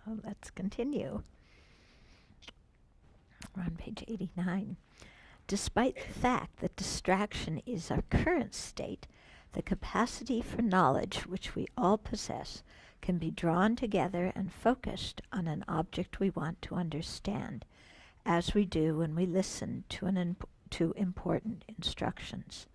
Let's continue. We're on page 89. Despite the fact that distraction is our current state, the capacity for knowledge which we all possess can be drawn together and focused on an object we want to understand, as we do when we listen to important instructions.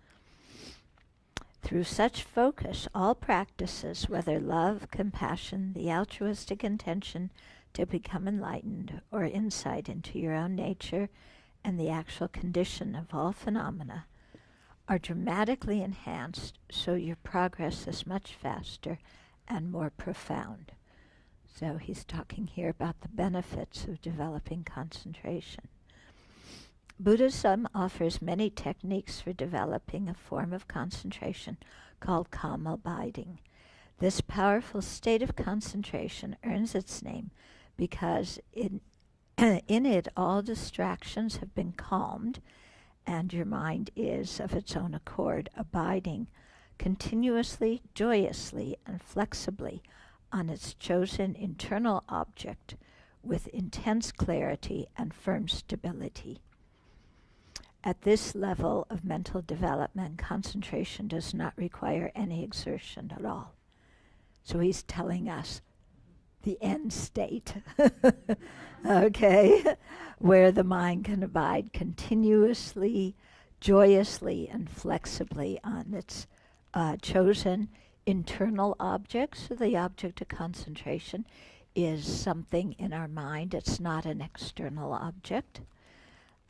Through such focus, all practices, whether love, compassion, the altruistic intention to become enlightened, or insight into your own nature and the actual condition of all phenomena, are dramatically enhanced, so your progress is much faster and more profound. So he's talking here about the benefits of developing concentration. Buddhism offers many techniques for developing a form of concentration called calm abiding. This powerful state of concentration earns its name because in it all distractions have been calmed, and your mind is, of its own accord, abiding continuously, joyously, and flexibly on its chosen internal object with intense clarity and firm stability. At this level of mental development, concentration does not require any exertion at all. So he's telling us the end state, okay, where the mind can abide continuously, joyously, and flexibly on its chosen internal object. So the object of concentration is something in our mind. It's not an external object,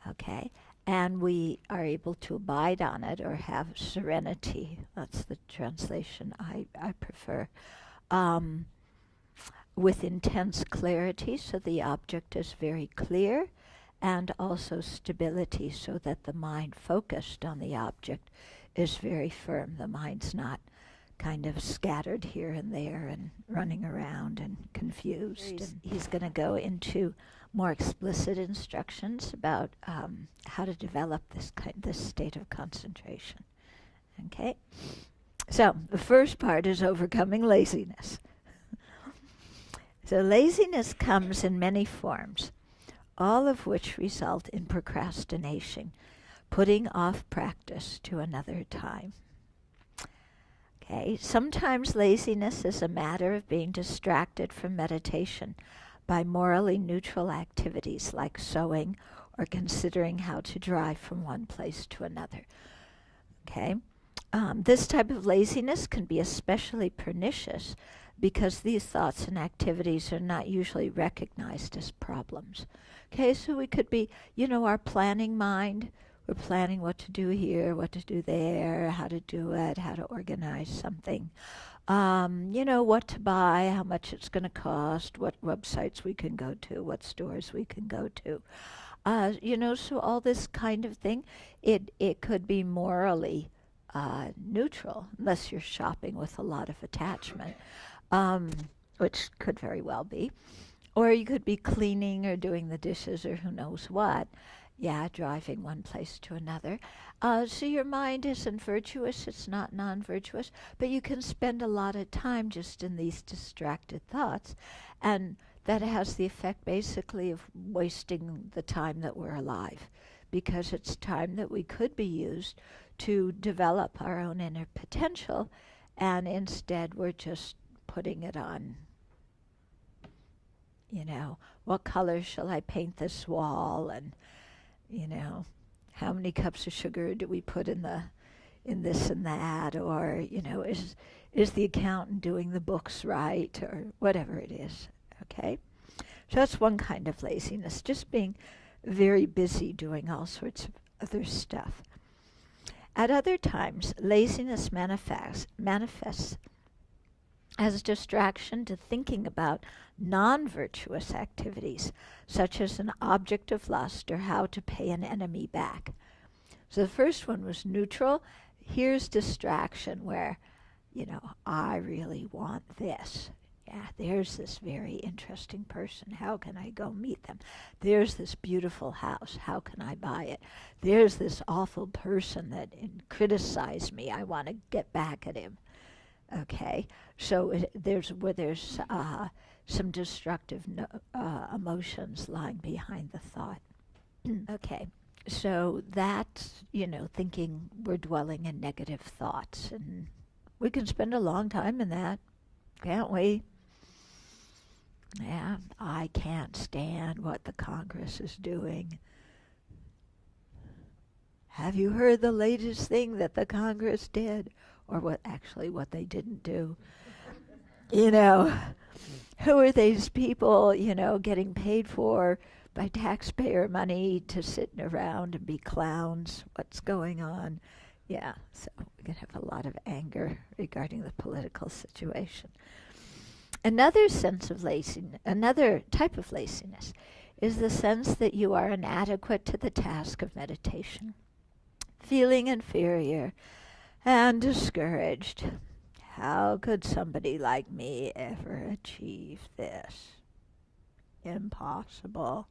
okay? And we are able to abide on it or have serenity. That's the translation I prefer. With intense clarity, so the object is very clear, and also stability, so that the mind focused on the object is very firm. The mind's not kind of scattered here and there and running around and confused. And he's going to go into more explicit instructions about how to develop this state of concentration. Okay? So the first part is overcoming laziness. So laziness comes in many forms, all of which result in procrastination, putting off practice to another time. Okay, sometimes laziness is a matter of being distracted from meditation by morally neutral activities like sewing or considering how to drive from one place to another. Okay, this type of laziness can be especially pernicious because these thoughts and activities are not usually recognized as problems. Okay, so we could be, our planning mind. We're planning what to do here, what to do there, how to do it, how to organize something. What to buy, how much it's going to cost, what websites we can go to, what stores we can go to. So all this kind of thing, it could be morally neutral, unless you're shopping with a lot of attachment, which could very well be. Or you could be cleaning or doing the dishes or who knows what. Yeah, driving one place to another. So your mind isn't virtuous, it's not non-virtuous, but you can spend a lot of time just in these distracted thoughts, and that has the effect basically of wasting the time that we're alive, because it's time that we could be used to develop our own inner potential, and instead we're just putting it on, what color shall I paint this wall, and how many cups of sugar do we put in this and that, or is the accountant doing the books right, or whatever it is. Okay, so that's one kind of laziness, just being very busy doing all sorts of other stuff. At other times, laziness manifests as distraction to thinking about non-virtuous activities, such as an object of lust or how to pay an enemy back. So the first one was neutral. Here's distraction where, I really want this. Yeah, there's this very interesting person. How can I go meet them? There's this beautiful house. How can I buy it? There's this awful person that criticized me. I want to get back at him. Okay, so there's some destructive emotions lying behind the thought. Okay, so that's, thinking we're dwelling in negative thoughts, and we can spend a long time in that, can't we? Yeah, I can't stand what the Congress is doing. Have you heard the latest thing that the Congress did? Or what they didn't do? You know, who are these people, getting paid for by taxpayer money to sit around and be clowns? What's going on? Yeah, so we can have a lot of anger regarding the political situation. Another type of laziness is the sense that you are inadequate to the task of meditation, feeling inferior and discouraged. How could somebody like me ever achieve this? Impossible.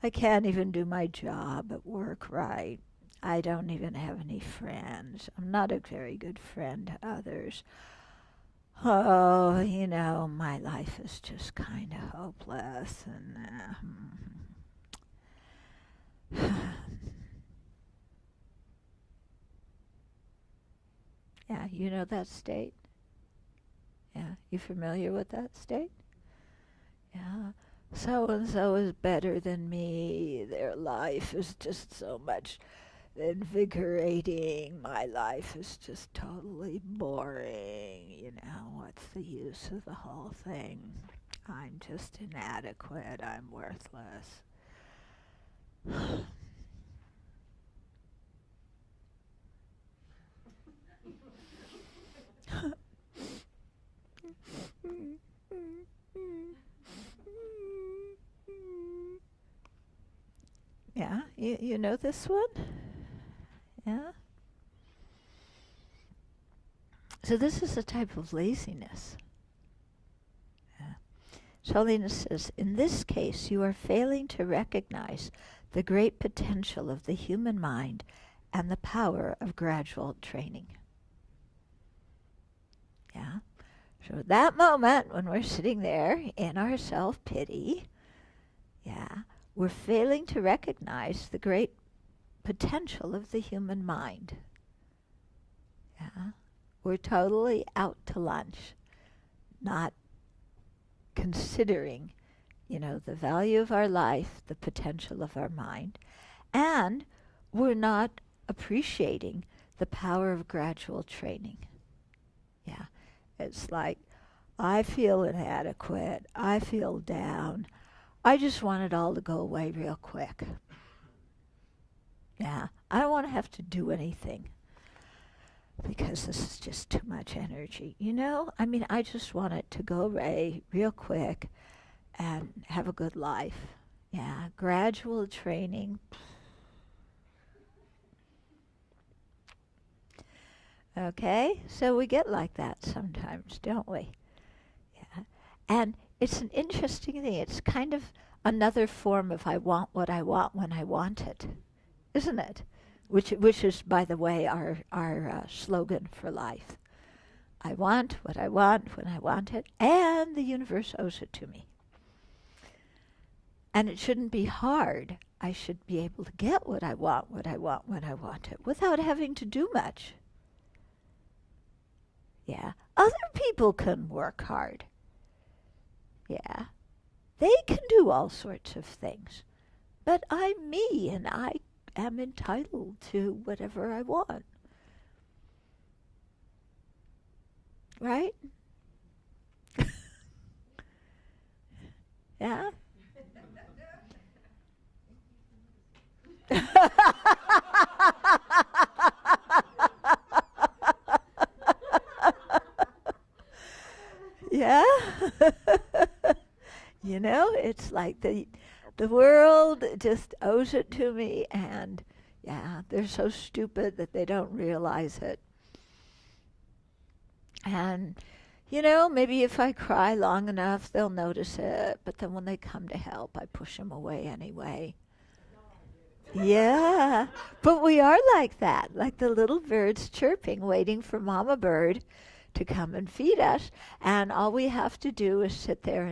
I can't even do my job at work right. I don't even have any friends. I'm not a very good friend to others. Oh, my life is just kind of hopeless. And yeah, you know that state? Yeah, you familiar with that state? Yeah. So and so is better than me. Their life is just so much invigorating. My life is just totally boring. What's the use of the whole thing? I'm just inadequate. I'm worthless. Yeah, you know this one? Yeah? So this is a type of laziness. Yeah. Holiness says, in this case, you are failing to recognize the great potential of the human mind and the power of gradual training. Yeah. So at that moment, when we're sitting there in our self-pity, yeah, we're failing to recognize the great potential of the human mind. Yeah. We're totally out to lunch, not considering, the value of our life, the potential of our mind, and we're not appreciating the power of gradual training. Yeah. It's like, I feel inadequate. I feel down. I just want it all to go away real quick. Yeah. I don't want to have to do anything because this is just too much energy. I just want it to go away real quick and have a good life. Yeah. Gradual training. Okay, so we get like that sometimes, don't we? Yeah. And it's an interesting thing. It's kind of another form of I want what I want when I want it, isn't it? Which is, by the way, our slogan for life. I want what I want when I want it, and the universe owes it to me. And it shouldn't be hard. I should be able to get what I want when I want it, without having to do much. Yeah. Other people can work hard. Yeah. They can do all sorts of things. But I'm me, and I am entitled to whatever I want. Right? Yeah? Yeah? It's like the world just owes it to me, and yeah, they're so stupid that they don't realize it. And, maybe if I cry long enough, they'll notice it, but then when they come to help, I push them away anyway. Yeah, but we are like that, like the little birds chirping, waiting for Mama Bird to come and feed us, and all we have to do is sit there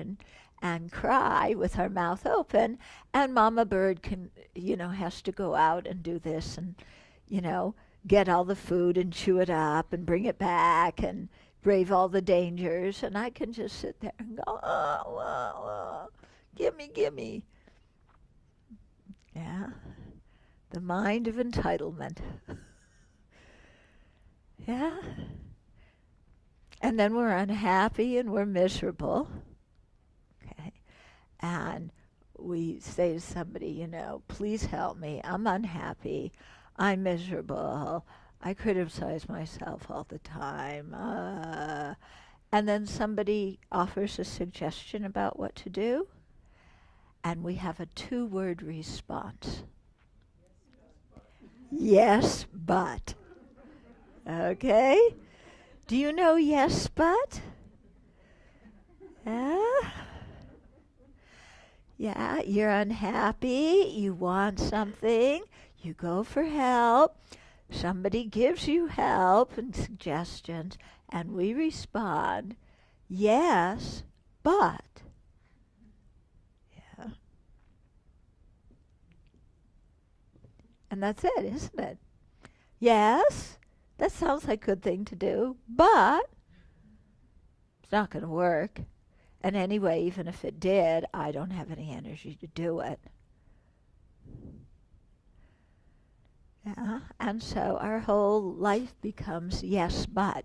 and cry with our mouth open, and Mama Bird can, has to go out and do this and, get all the food and chew it up and bring it back and brave all the dangers, and I can just sit there and go, gimme, gimme. Yeah, the mind of entitlement. Yeah. And then we're unhappy and we're miserable. Okay. And we say to somebody, please help me. I'm unhappy. I'm miserable. I criticize myself all the time. And then somebody offers a suggestion about what to do, and we have a 2-word response. Yes, but. Okay? Do you know yes, but? Yeah, you're unhappy, you want something, you go for help, somebody gives you help and suggestions, and we respond, yes, but. Yeah. And that's it, isn't it? Yes, that sounds like a good thing to do, but it's not going to work. And anyway, even if it did, I don't have any energy to do it. Yeah, and so our whole life becomes yes, but.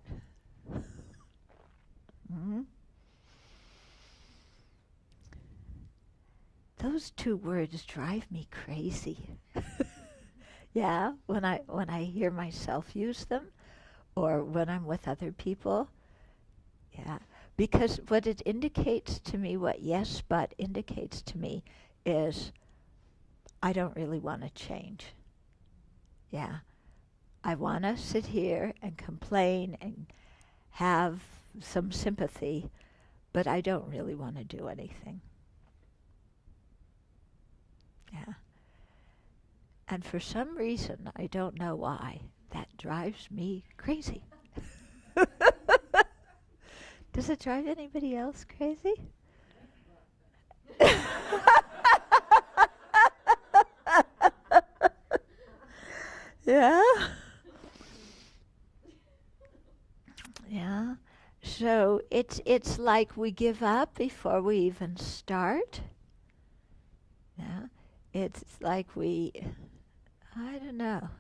Those 2 words drive me crazy. Yeah, when I hear myself use them, or when I'm with other people. Yeah, because what it indicates to me, what yes but indicates to me, is I don't really want to change. Yeah, I want to sit here and complain and have some sympathy, but I don't really want to do anything. Yeah. And for some reason, I don't know why, that drives me crazy. Does it drive anybody else crazy? Yeah. Yeah. So it's like we give up before we even start. Yeah. It's like I don't know.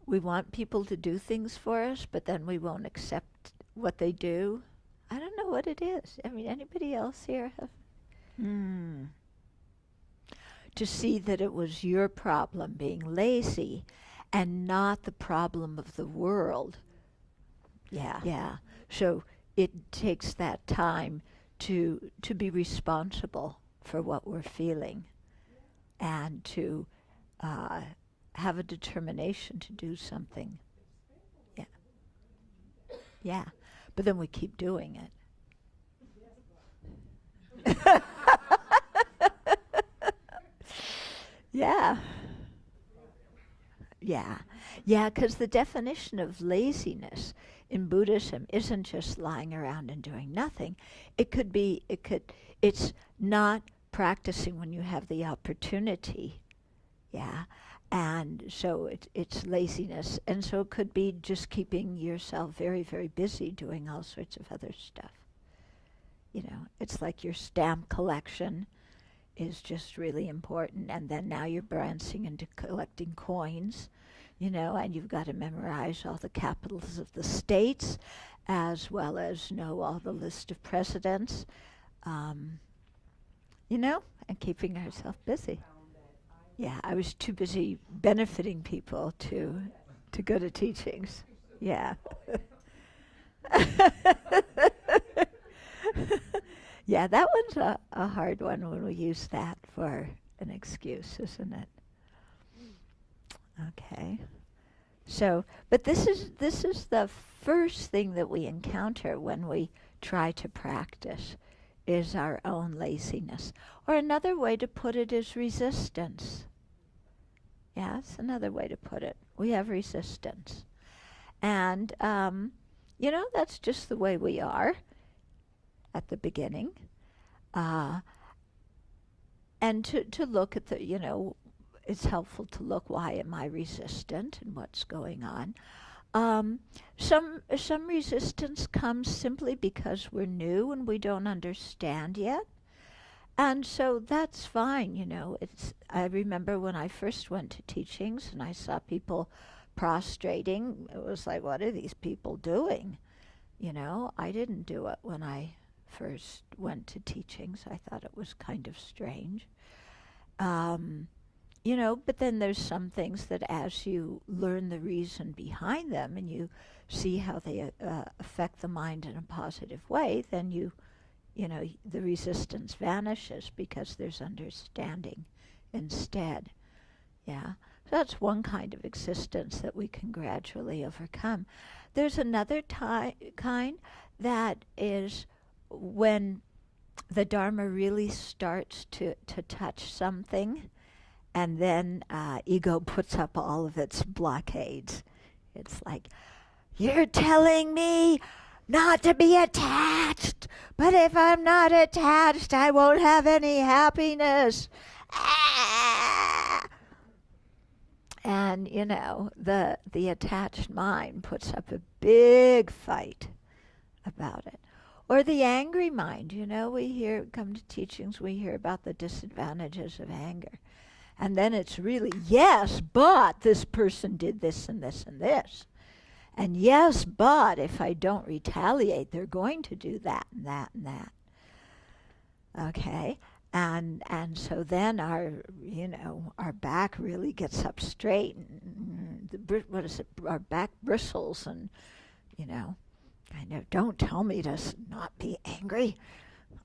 We want people to do things for us, but then we won't accept what they do. I don't know what it is. I mean, anybody else here have? To see that it was your problem being lazy and not the problem of the world. Yeah. Yeah. So it takes that time to be responsible for what we're feeling and to have a determination to do something. Yeah. Yeah. But then we keep doing it. Yeah. Yeah. Yeah, because the definition of laziness in Buddhism isn't just lying around and doing nothing. It's not practicing when you have the opportunity. Yeah. And so it's laziness. And so it could be just keeping yourself very, very busy doing all sorts of other stuff. It's like your stamp collection is just really important. And then now you're branching into collecting coins, and you've got to memorize all the capitals of the states as well as know all the list of presidents, and keeping ourselves busy. Yeah, I was too busy benefiting people to go to teachings. Yeah. Yeah, that one's a hard one when we use that for an excuse, isn't it? Okay. So, but this is the first thing that we encounter when we try to practice, is our own laziness. Or another way to put it is resistance. Yeah, that's another way to put it. We have resistance. And, that's just the way we are at the beginning. Uh, and to look at it's helpful to look, why am I resistant and what's going on. Some resistance comes simply because we're new and we don't understand yet. And so that's fine, I remember when I first went to teachings and I saw people prostrating, it was like, what are these people doing? I didn't do it when I first went to teachings. I thought it was kind of strange. But then there's some things that as you learn the reason behind them and you see how they affect the mind in a positive way, then the resistance vanishes because there's understanding instead. Yeah. So that's one kind of existence that we can gradually overcome. There's another kind that is when the Dharma really starts to touch something, and then ego puts up all of its blockades. It's like, you're telling me not to be attached, but if I'm not attached, I won't have any happiness. Ah! And, the attached mind puts up a big fight about it. Or the angry mind, come to teachings, we hear about the disadvantages of anger. And then it's really, yes, but this person did this and this and this. And yes, but if I don't retaliate, they're going to do that and that and that. Okay? And so then our back really gets up straight. And our back bristles and, don't tell me to not be angry.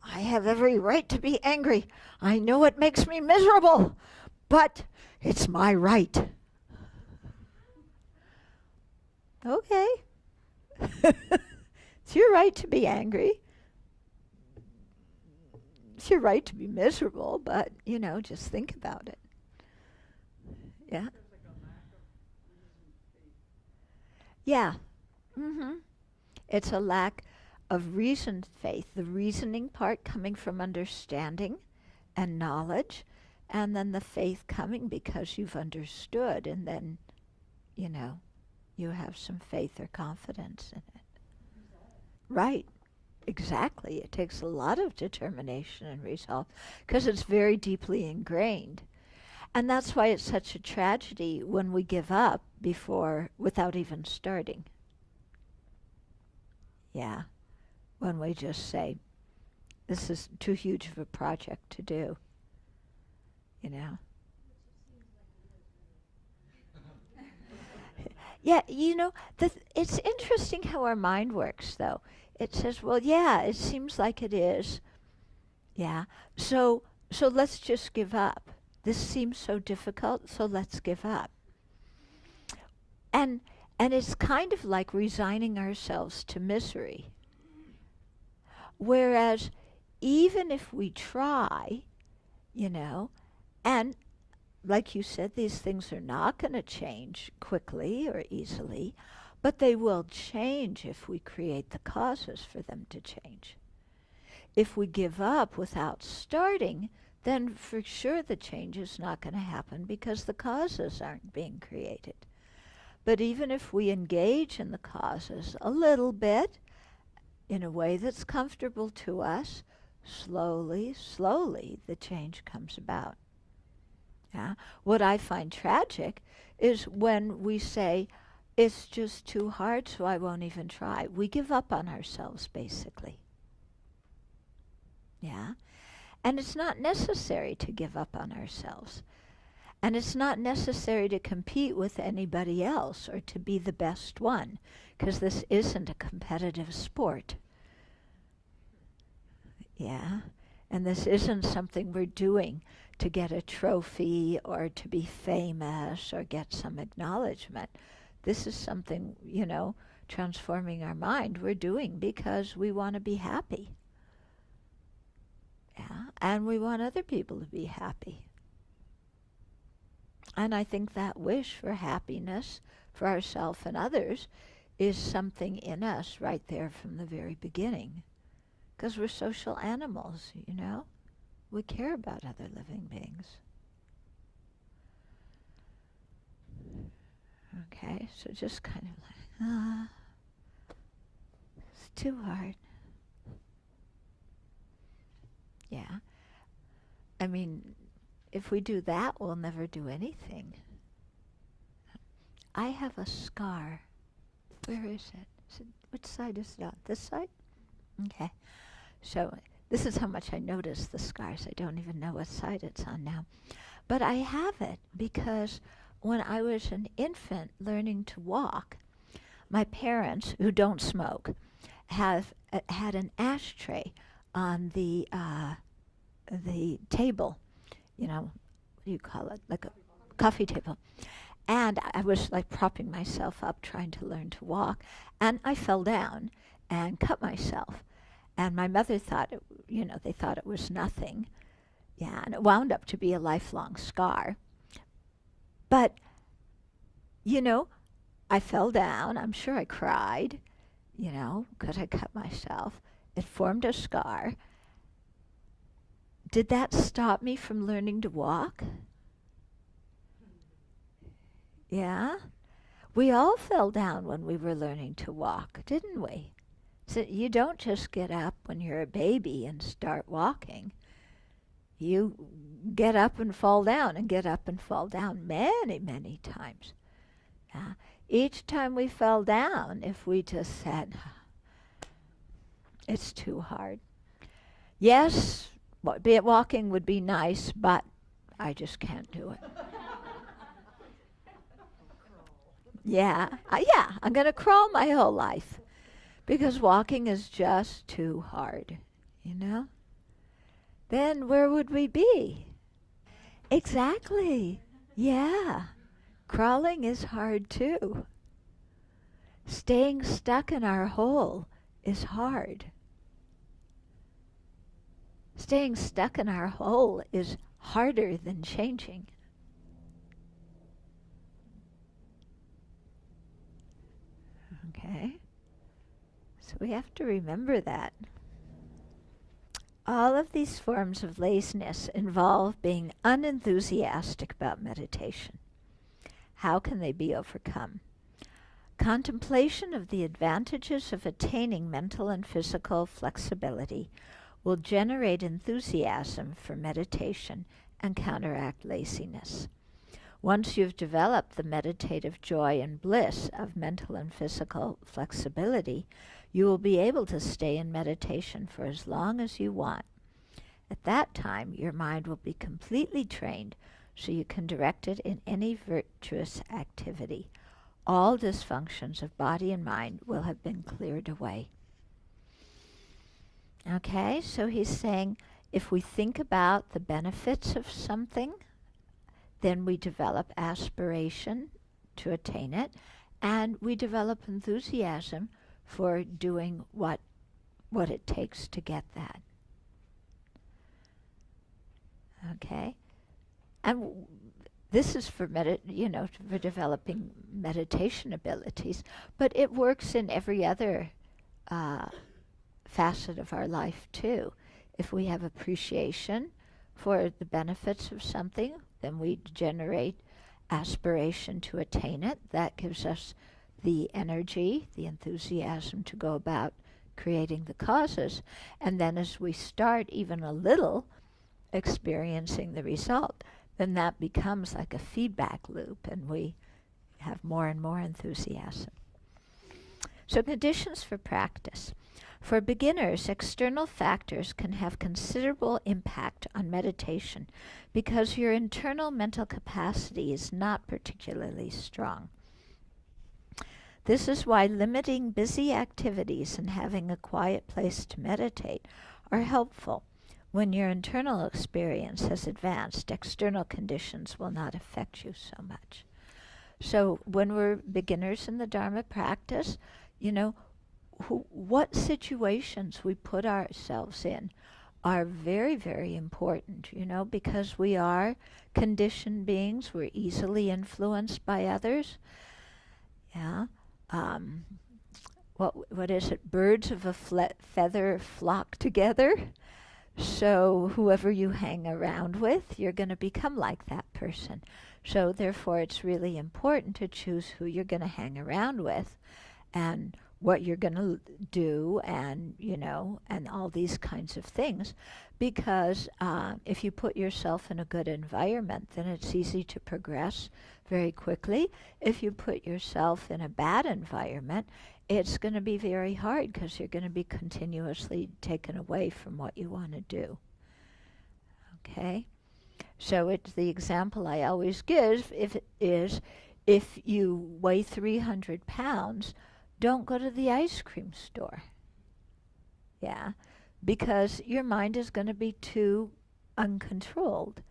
I have every right to be angry. I know it makes me miserable, but it's my right. Okay. It's your right to be angry. It's your right to be miserable, but, just think about it. Yeah? Yeah. Mm-hmm. It's a lack of reasoned faith, the reasoning part coming from understanding and knowledge, and then the faith coming because you've understood, and then, you have some faith or confidence in it. Right. Exactly. It takes a lot of determination and resolve because it's very deeply ingrained. And that's why it's such a tragedy when we give up without even starting. Yeah. When we just say, this is too huge of a project to do. Yeah, it's interesting how our mind works, though. It says, well, yeah, it seems like it is. Yeah. So let's just give up. This seems so difficult, so let's give up. And it's kind of like resigning ourselves to misery. Whereas even if we try, and like you said, these things are not going to change quickly or easily, but they will change if we create the causes for them to change. If we give up without starting, then for sure the change is not going to happen because the causes aren't being created. But even if we engage in the causes a little bit, in a way that's comfortable to us, slowly, the change comes about. Yeah? What I find tragic is when we say, it's just too hard, so I won't even try. We give up on ourselves, basically. Yeah? And it's not necessary to give up on ourselves. And it's not necessary to compete with anybody else or to be the best one, because this isn't a competitive sport. Yeah? And this isn't something we're doing to get a trophy or to be famous or get some acknowledgement. This is something, transforming our mind, we're doing because we want to be happy. Yeah? And we want other people to be happy. And I think that wish for happiness for ourselves and others is something in us right there from the very beginning. Because we're social animals, you know? We care about other living beings. Okay, so just kind of like, it's too hard. Yeah. I mean, if we do that, we'll never do anything. I have a scar. Where is it? Which side is it on? This side? Okay. So this is how much I notice the scars. I don't even know what side it's on now. But I have it because when I was an infant learning to walk, my parents, who don't smoke, have had an ashtray on the table, you know, what do you call it, like a coffee table. And I was like propping myself up trying to learn to walk, and I fell down and cut myself. And my mother thought, they thought it was nothing. Yeah, and it wound up to be a lifelong scar. But, I fell down. I'm sure I cried, because I cut myself. It formed a scar. Did that stop me from learning to walk? Yeah? We all fell down when we were learning to walk, didn't we? So you don't just get up when you're a baby and start walking. You get up and fall down and get up and fall down many, many times. Yeah? Each time we fell down, if we just said, it's too hard. Yes, walking would be nice, but I just can't do it. Yeah, I'm going to crawl my whole life because walking is just too hard, Then where would we be? Exactly. Yeah. Crawling is hard too. Staying stuck in our hole is hard. Staying stuck in our hole is harder than changing. Okay? So we have to remember that. All of these forms of laziness involve being unenthusiastic about meditation. How can they be overcome? Contemplation of the advantages of attaining mental and physical flexibility will generate enthusiasm for meditation and counteract laziness. Once you've developed the meditative joy and bliss of mental and physical flexibility, you will be able to stay in meditation for as long as you want. At that time, your mind will be completely trained so you can direct it in any virtuous activity. All dysfunctions of body and mind will have been cleared away. Okay, so he's saying if we think about the benefits of something, then we develop aspiration to attain it, and we develop enthusiasm for doing what it takes to get that. Okay? And this is for for developing meditation abilities, but it works in every other facet of our life too. If we have appreciation for the benefits of something, then we generate aspiration to attain it. That gives us the energy, the enthusiasm to go about creating the causes. And then as we start even a little experiencing the result, then that becomes like a feedback loop and we have more and more enthusiasm. So conditions for practice. For beginners, external factors can have considerable impact on meditation because your internal mental capacity is not particularly strong. This is why limiting busy activities and having a quiet place to meditate are helpful. When your internal experience has advanced, external conditions will not affect you so much. So when we're beginners in the Dharma practice, what situations we put ourselves in are very, very important, because we are conditioned beings. We're easily influenced by others. Yeah. what is it? Birds of a feather flock together. So whoever you hang around with, you're going to become like that person. So therefore, it's really important to choose who you're going to hang around with and what you're going to do, and, and all these kinds of things. Because if you put yourself in a good environment, then it's easy to progress very quickly. If you put yourself in a bad environment, it's going to be very hard because you're going to be continuously taken away from what you want to do. Okay? So it's the example I always give if you weigh 300 pounds, don't go to the ice cream store. Yeah? Because your mind is going to be too uncontrolled.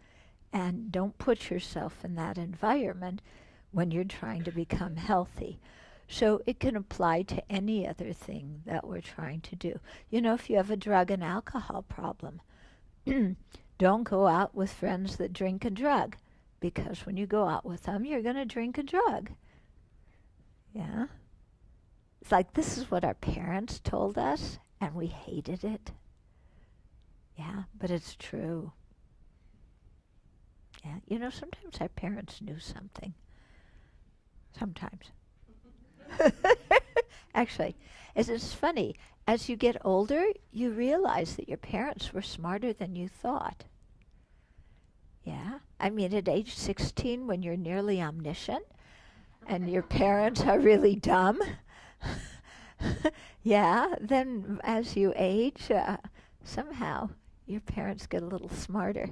And don't put yourself in that environment when you're trying to become healthy. So it can apply to any other thing that we're trying to do. If you have a drug and alcohol problem, don't go out with friends that drink and drug, because when you go out with them, you're going to drink a drug. Yeah? It's like, this is what our parents told us, and we hated it. Yeah, but it's true. Yeah, sometimes our parents knew something. Sometimes. Actually, it's funny. As you get older, you realize that your parents were smarter than you thought. Yeah? I mean, at age 16, when you're nearly omniscient, and your parents are really dumb, yeah, then as you age, somehow your parents get a little smarter.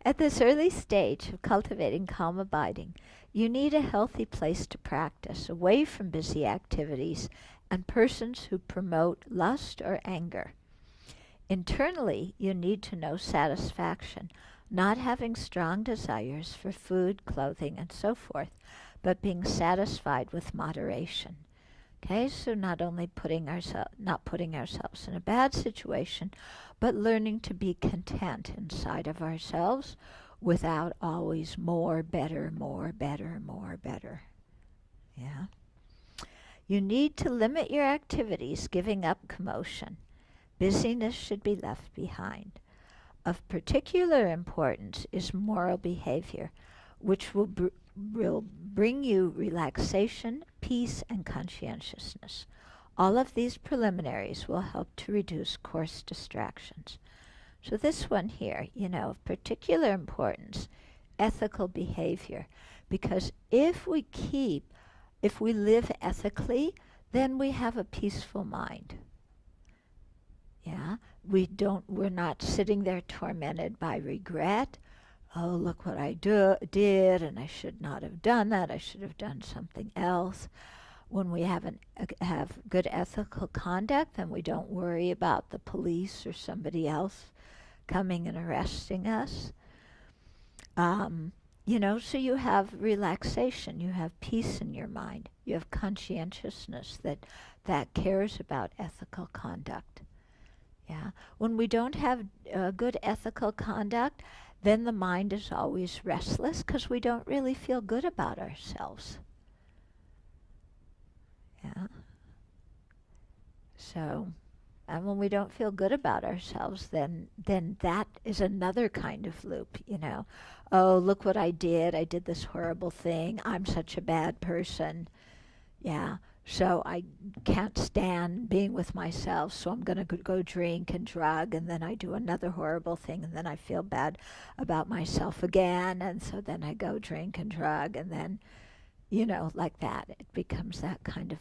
At this early stage of cultivating calm abiding, you need a healthy place to practice, away from busy activities and persons who promote lust or anger. Internally, you need to know satisfaction, not having strong desires for food, clothing, and so forth, but being satisfied with moderation. Okay, so not only not putting ourselves in a bad situation, but learning to be content inside of ourselves without always more, better, more, better, more, better. Yeah. You need to limit your activities, giving up commotion. Busyness should be left behind. Of particular importance is moral behavior, which will bring you relaxation, peace, and conscientiousness. All of these preliminaries will help to reduce coarse distractions. So this one here, of particular importance, ethical behavior. Because if we live ethically, then we have a peaceful mind. Yeah? We're not sitting there tormented by regret. Oh, look what I did, and I should not have done that. I should have done something else. When we have good ethical conduct, then we don't worry about the police or somebody else coming and arresting us. So you have relaxation, you have peace in your mind, you have conscientiousness that cares about ethical conduct. Yeah. When we don't have good ethical conduct, then the mind is always restless because we don't really feel good about ourselves. Yeah. So, and when we don't feel good about ourselves, then that is another kind of loop, Oh, look what I did. I did this horrible thing. I'm such a bad person. Yeah. So I can't stand being with myself, so I'm going to go drink and drug, and then I do another horrible thing, and then I feel bad about myself again, and so then I go drink and drug, and then, like that. It becomes that kind of...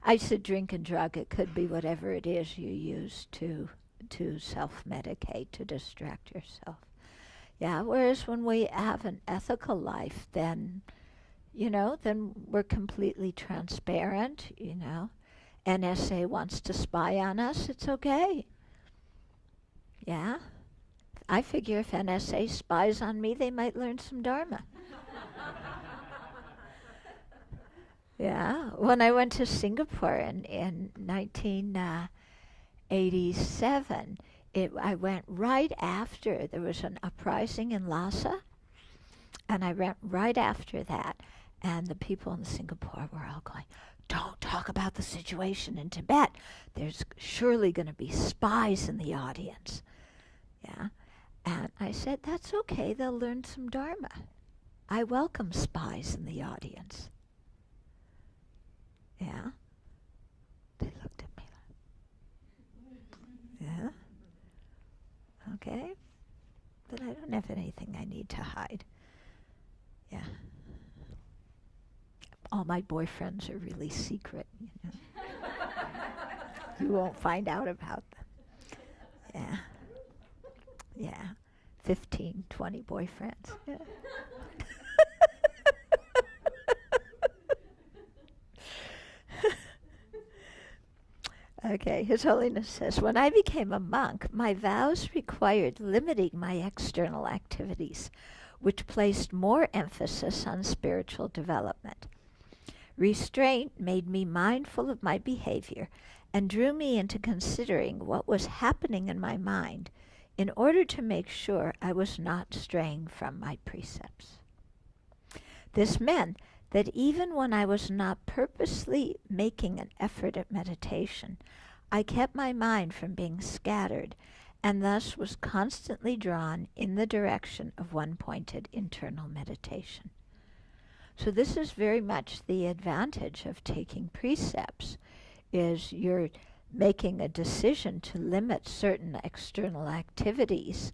I said drink and drug. It could be whatever it is you use to self-medicate, to distract yourself. Yeah, whereas when we have an ethical life, then we're completely transparent, NSA wants to spy on us, it's okay. Yeah? I figure if NSA spies on me, they might learn some Dharma. Yeah? When I went to Singapore in 1987, I went right after there was an uprising in Lhasa, and I went right after that. And the people in Singapore were all going, don't talk about the situation in Tibet. There's surely going to be spies in the audience. Yeah. And I said, that's okay. They'll learn some Dharma. I welcome spies in the audience. Yeah. They looked at me like, yeah. Okay. But I don't have anything I need to hide. Yeah. All my boyfriends are really secret, you know. You won't find out about them. Yeah. Yeah. 15, 20 boyfriends. Yeah. Okay, His Holiness says, when I became a monk, my vows required limiting my external activities, which placed more emphasis on spiritual development. Restraint made me mindful of my behavior and drew me into considering what was happening in my mind in order to make sure I was not straying from my precepts. This meant that even when I was not purposely making an effort at meditation, I kept my mind from being scattered and thus was constantly drawn in the direction of one-pointed internal meditation. So this is very much the advantage of taking precepts, is you're making a decision to limit certain external activities.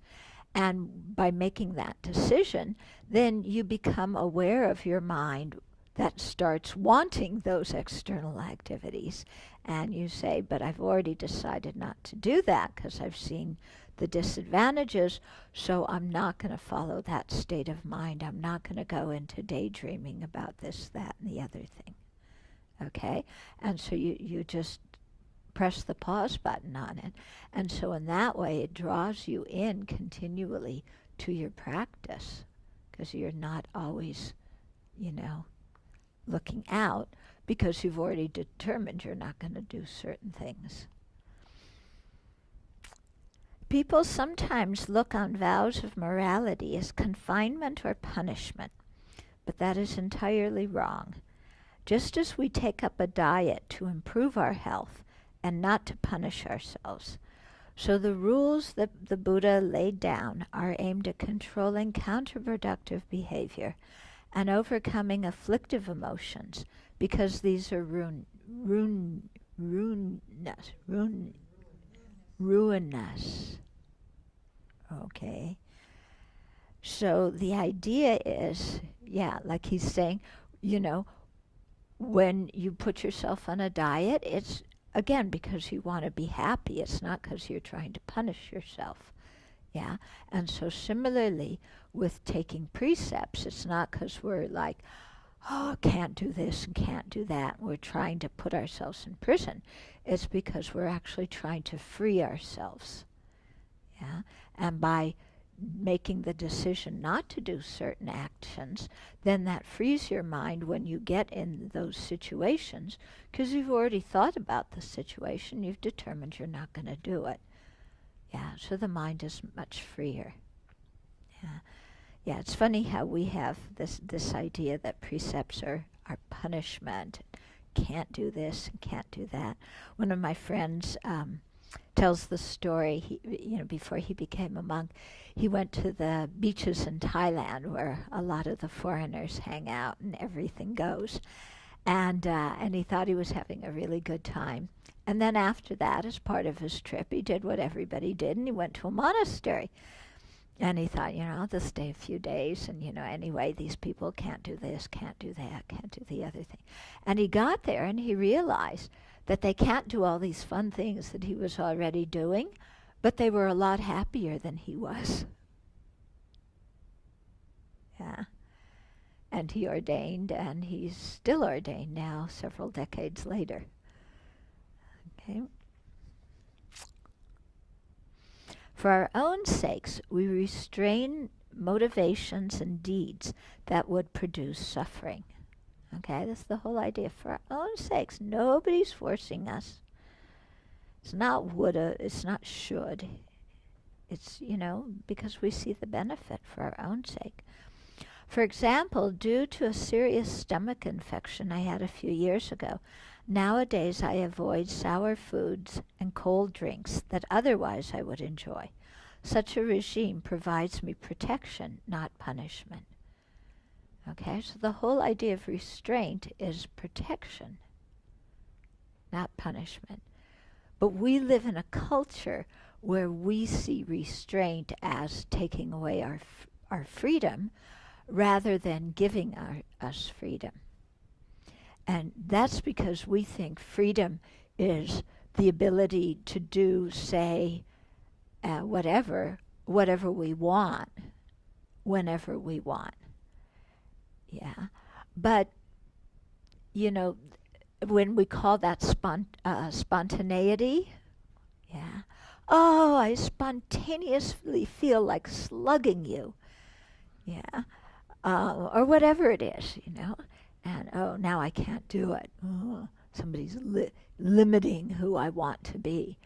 And by making that decision, then you become aware of your mind that starts wanting those external activities. And you say, but I've already decided not to do that because I've seen the disadvantages, so I'm not going to follow that state of mind. I'm not going to go into daydreaming about this, that, and the other thing. Okay? And so you just press the pause button on it. And so in that way, it draws you in continually to your practice, because you're not always, looking out, because you've already determined you're not going to do certain things. People sometimes look on vows of morality as confinement or punishment, but that is entirely wrong. Just as we take up a diet to improve our health and not to punish ourselves, so the rules that the Buddha laid down are aimed at controlling counterproductive behavior and overcoming afflictive emotions, because these are ruinous. Okay. So the idea is, like he's saying, when you put yourself on a diet, it's, again, because you want to be happy. It's not because you're trying to punish yourself. Yeah. And so similarly with taking precepts, it's not because we're like, oh, can't do this and can't do that. We're trying to put ourselves in prison. It's because we're actually trying to free ourselves. Yeah. And by making the decision not to do certain actions, then that frees your mind when you get in those situations, because you've already thought about the situation, you've determined you're not going to do it. Yeah, so the mind is much freer. Yeah, it's funny how we have this idea that precepts are punishment. Can't do this and can't do that. One of my friends tells the story, before he became a monk, he went to the beaches in Thailand where a lot of the foreigners hang out and everything goes. And he thought he was having a really good time. And then after that, as part of his trip, he did what everybody did, and he went to a monastery. And he thought, I'll just stay a few days, and, anyway, these people can't do this, can't do that, can't do the other thing. And he got there, and he realized that they can't do all these fun things that he was already doing, but they were a lot happier than he was. Yeah. And he ordained, and he's still ordained now, several decades later. Okay. For our own sakes, we restrain motivations and deeds that would produce suffering. Okay, that's the whole idea. For our own sakes, nobody's forcing us. It's not woulda, it's not should. It's, because we see the benefit for our own sake. For example, due to a serious stomach infection I had a few years ago, nowadays I avoid sour foods and cold drinks that otherwise I would enjoy. Such a regime provides me protection, not punishment. Okay, so the whole idea of restraint is protection, not punishment. But we live in a culture where we see restraint as taking away our freedom rather than giving us freedom. And that's because we think freedom is the ability to do, say, whatever we want, whenever we want. Yeah. But, when we call that spontaneity, yeah. Oh, I spontaneously feel like slugging you. Yeah. Or whatever it is, And, oh, now I can't do it. Oh, somebody's limiting who I want to be.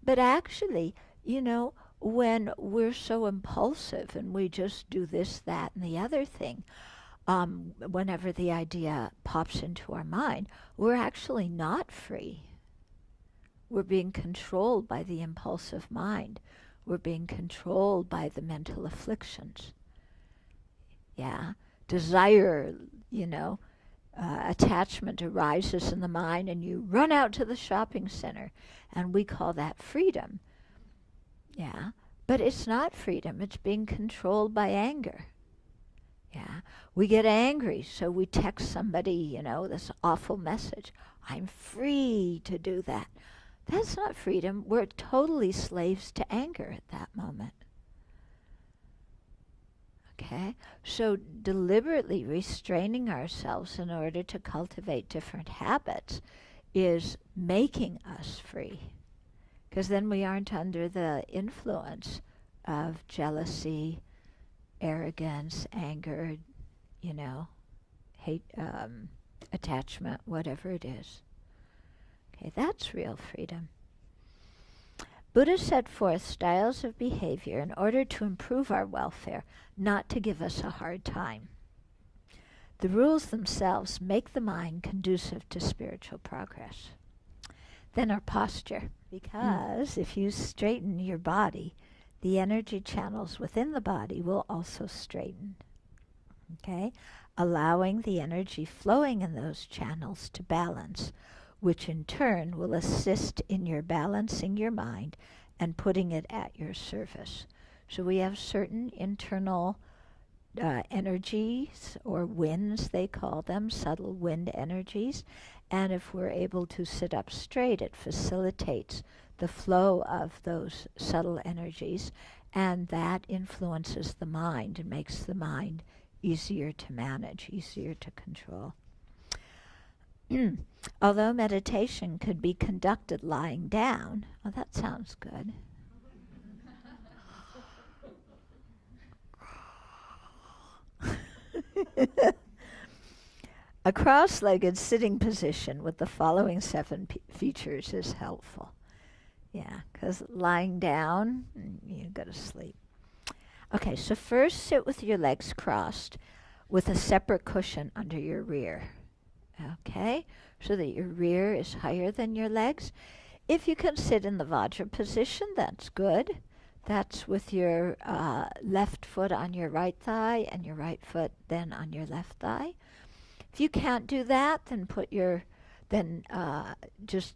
But actually, when we're so impulsive and we just do this, that, and the other thing, whenever the idea pops into our mind, we're actually not free. We're being controlled by the impulsive mind. We're being controlled by the mental afflictions. Yeah. Desire, attachment arises in the mind and you run out to the shopping center. And we call that freedom. Yeah. But it's not freedom. It's being controlled by anger. Yeah. We get angry, so we text somebody, this awful message. I'm free to do that. That's not freedom. We're totally slaves to anger at that moment. Okay? So deliberately restraining ourselves in order to cultivate different habits is making us free. Because then we aren't under the influence of jealousy, arrogance, anger, hate, attachment, whatever it is. Okay, that's real freedom. Buddha set forth styles of behavior in order to improve our welfare, not to give us a hard time. The rules themselves make the mind conducive to spiritual progress. Then our posture, because if you straighten your body, the energy channels within the body will also straighten. Okay? Allowing the energy flowing in those channels to balance, which in turn will assist in your balancing your mind and putting it at your service. So we have certain internal energies, or winds they call them, subtle wind energies, and if we're able to sit up straight, it facilitates the flow of those subtle energies, and that influences the mind and makes the mind easier to manage, easier to control. Although meditation could be conducted lying down, well, that sounds good. A cross-legged sitting position with the following 7 features is helpful. Yeah, because lying down, you go to sleep. Okay, so first sit with your legs crossed with a separate cushion under your rear. Okay, so that your rear is higher than your legs. If you can sit in the Vajra position, that's good. That's with your left foot on your right thigh and your right foot then on your left thigh. If you can't do that, then just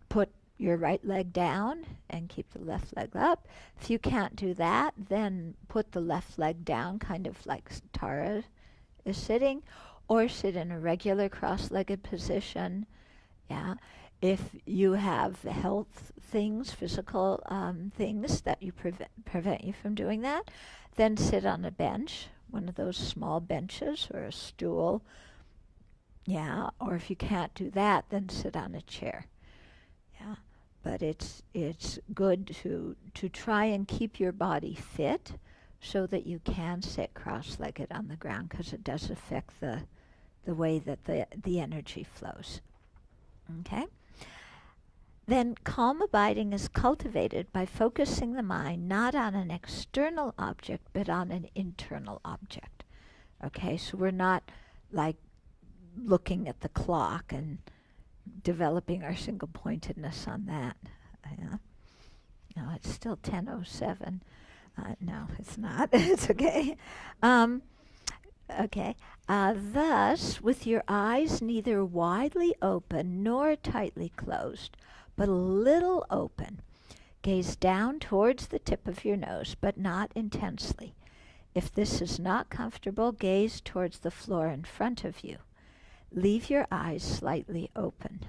put your right leg down and keep the left leg up. If you can't do that, then put the left leg down, kind of like Tara is sitting, or sit in a regular cross-legged position. Yeah. If you have health things, physical things that you prevent you from doing that, then sit on a bench, one of those small benches or a stool. Yeah, or if you can't do that, then sit on a chair. Yeah, but it's good to try and keep your body fit so that you can sit cross-legged on the ground, because it does affect the way that the energy flows. Okay? Then calm abiding is cultivated by focusing the mind not on an external object but on an internal object. Okay, so we're not like looking at the clock and developing our single pointedness on that. Yeah. No, it's still 10:07. No, it's not. It's okay. Um, okay. Thus, with your eyes neither widely open nor tightly closed, but a little open, gaze down towards the tip of your nose, but not intensely. If this is not comfortable, gaze towards the floor in front of you. Leave your eyes slightly open.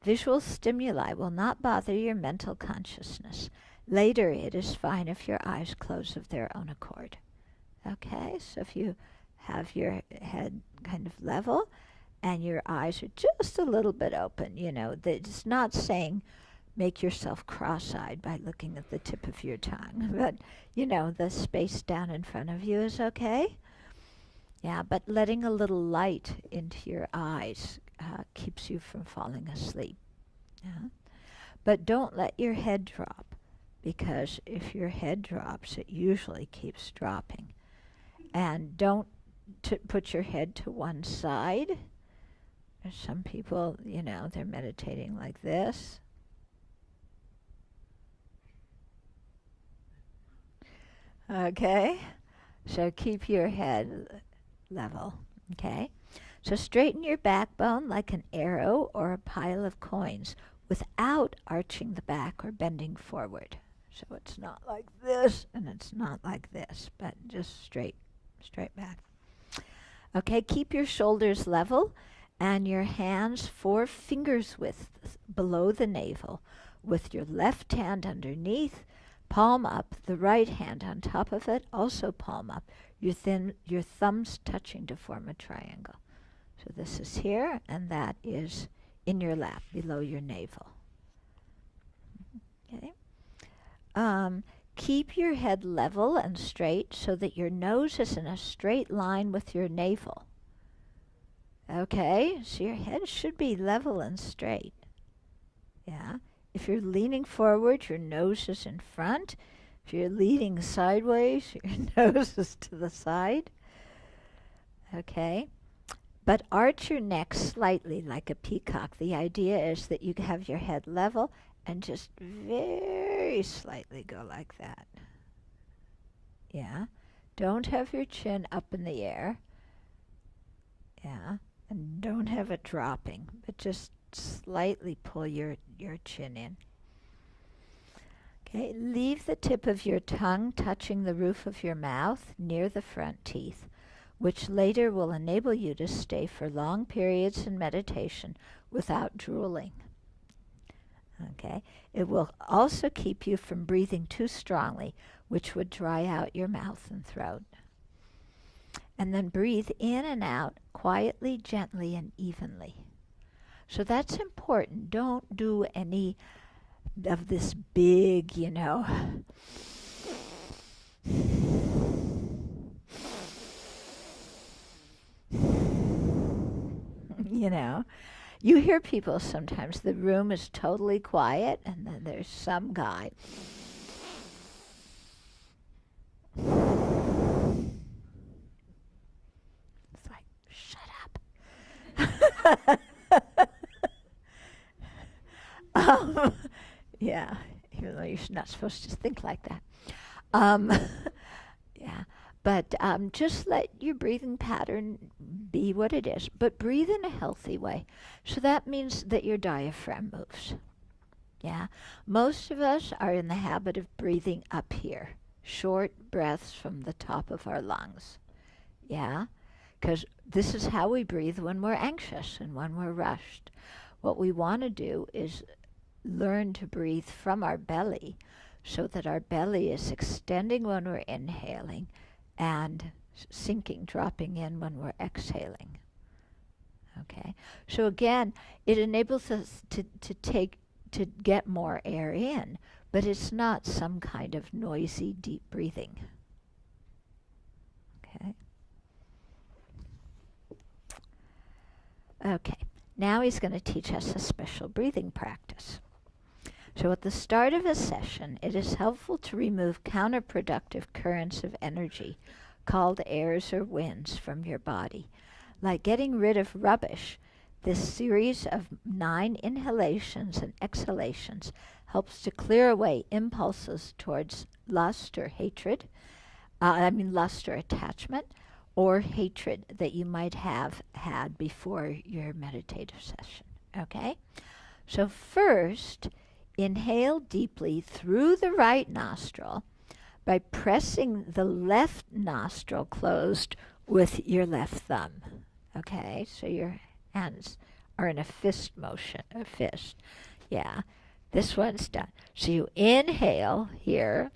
Visual stimuli will not bother your mental consciousness. Later, it is fine if your eyes close of their own accord. Okay, so if you have your head kind of level and your eyes are just a little bit open, it's not saying make yourself cross-eyed by looking at the tip of your tongue, but, the space down in front of you is okay. Yeah, but letting a little light into your eyes keeps you from falling asleep. Yeah? But don't let your head drop, because if your head drops, it usually keeps dropping. And don't put your head to one side. There's some people, they're meditating like this. Okay, so keep your head level, okay? So straighten your backbone like an arrow or a pile of coins without arching the back or bending forward. So it's not like this and it's not like this, but just straight back. Okay, keep your shoulders level and your hands 4 fingers width below the navel, with your left hand underneath, palm up, the right hand on top of it, also palm up, your thumbs touching to form a triangle. So this is here, and that is in your lap, below your navel. Okay. Keep your head level and straight so that your nose is in a straight line with your navel. Okay, so your head should be level and straight. Yeah. If you're leaning forward, your nose is in front. If you're leaning sideways, your nose is to the side. Okay. But arch your neck slightly like a peacock. The idea is that you have your head level and just very slightly go like that. Yeah. Don't have your chin up in the air. Yeah. And don't have it dropping, but just slightly pull your chin in. Okay, leave the tip of your tongue touching the roof of your mouth near the front teeth, which later will enable you to stay for long periods in meditation without drooling. Okay, it will also keep you from breathing too strongly, which would dry out your mouth and throat. And then breathe in and out quietly, gently, and evenly. So that's important. Don't do any of this big, You hear people sometimes, the room is totally quiet, and then there's some guy. It's like, shut up. Yeah, even though you're not supposed to think like that. Yeah, but just let your breathing pattern be what it is, but breathe in a healthy way. So that means that your diaphragm moves. Yeah, most of us are in the habit of breathing up here, short breaths from the top of our lungs. Yeah, because this is how we breathe when we're anxious and when we're rushed. What we want to do is learn to breathe from our belly so that our belly is extending when we're inhaling and sinking, dropping in when we're exhaling. Okay, so again, it enables us to get more air in, but it's not some kind of noisy, deep breathing. Okay. Okay, now he's going to teach us a special breathing practice. So at the start of a session, it is helpful to remove counterproductive currents of energy called airs or winds from your body. Like getting rid of rubbish, this series of 9 inhalations and exhalations helps to clear away impulses towards lust or hatred, lust or attachment, or hatred that you might have had before your meditative session. Okay? So first, inhale deeply through the right nostril by pressing the left nostril closed with your left thumb. Okay? So your hands are in a fist motion, a fist. Yeah. This one's done. So you inhale here.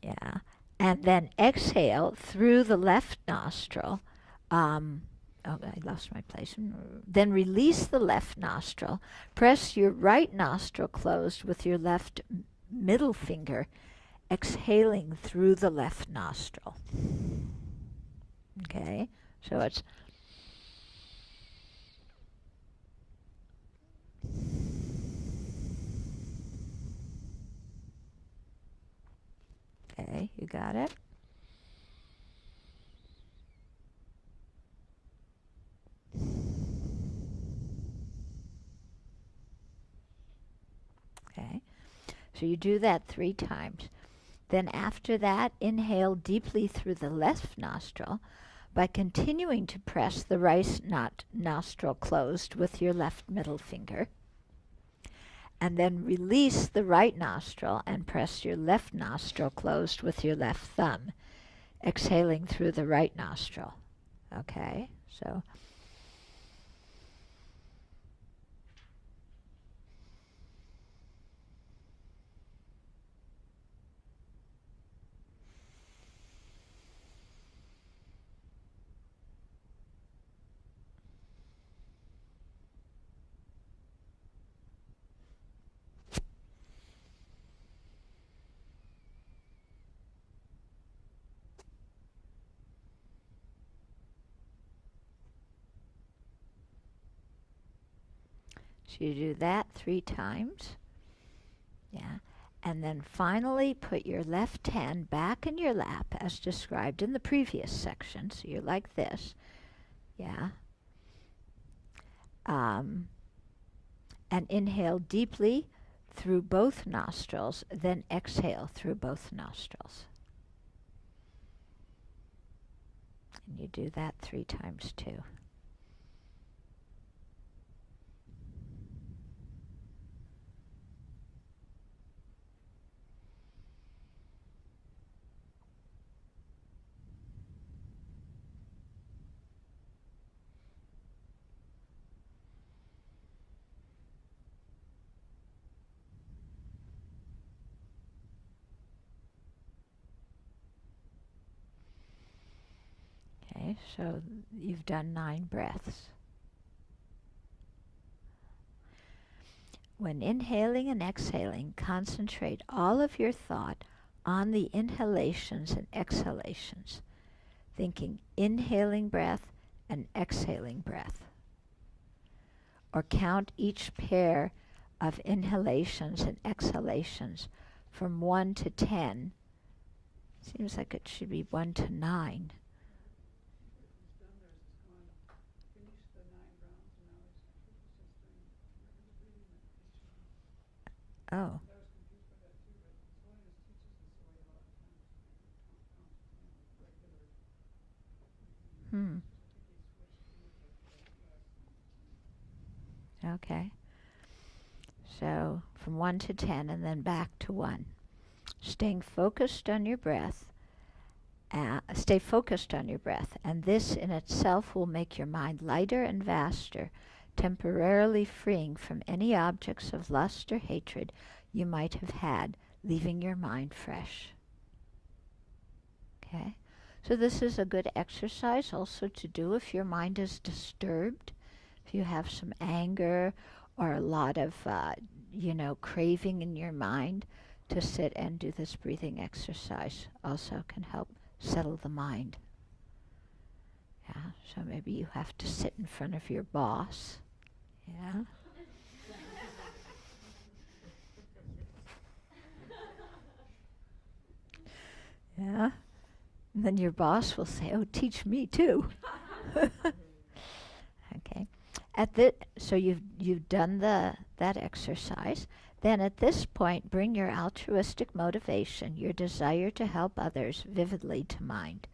Yeah. And then exhale through the left nostril. I lost my place. Then release the left nostril. Press your right nostril closed with your left middle finger, exhaling through the left nostril. Okay? So it's okay, you got it? Okay. So you do that 3 times. Then after that, inhale deeply through the left nostril by continuing to press the right nostril closed with your left middle finger. And then release the right nostril and press your left nostril closed with your left thumb, exhaling through the right nostril. Okay, so you do that 3 times. Yeah. And then finally put your left hand back in your lap as described in the previous section. So you're like this. Yeah. And inhale deeply through both nostrils, then exhale through both nostrils. And you do that 3 times too. Okay, so you've done 9 breaths. When inhaling and exhaling, concentrate all of your thought on the inhalations and exhalations, thinking inhaling breath and exhaling breath. Or count each pair of inhalations and exhalations from 1 to 10. Seems like it should be 1 to 9. Oh. Okay. So from 1 to 10 and then back to 1. Staying focused on your breath. Stay focused on your breath, and this in itself will make your mind lighter and vaster, temporarily freeing from any objects of lust or hatred you might have had, leaving your mind fresh. Okay? So this is a good exercise also to do if your mind is disturbed, if you have some anger or a lot of, craving in your mind, to sit and do this breathing exercise also can help settle the mind. Yeah, so maybe you have to sit in front of your boss. Yeah. Yeah. And then your boss will say, "Oh, teach me too." Okay. So you've done that exercise. Then at this point, bring your altruistic motivation, your desire to help others, vividly to mind.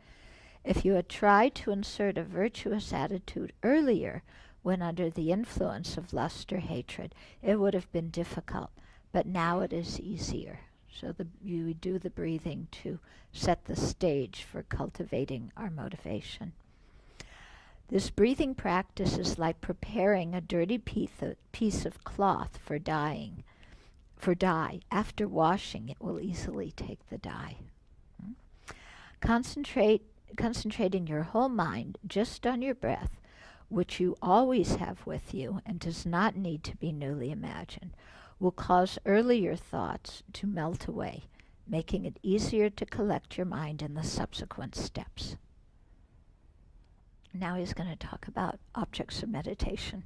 If you had tried to insert a virtuous attitude earlier, when under the influence of lust or hatred, it would have been difficult, but now it is easier. So you do the breathing to set the stage for cultivating our motivation. This breathing practice is like preparing a dirty piece of cloth for dye. After washing, it will easily take the dye. Concentrating your whole mind just on your breath, which you always have with you and does not need to be newly imagined, will cause earlier thoughts to melt away, making it easier to collect your mind in the subsequent steps. Now he's going to talk about objects of meditation.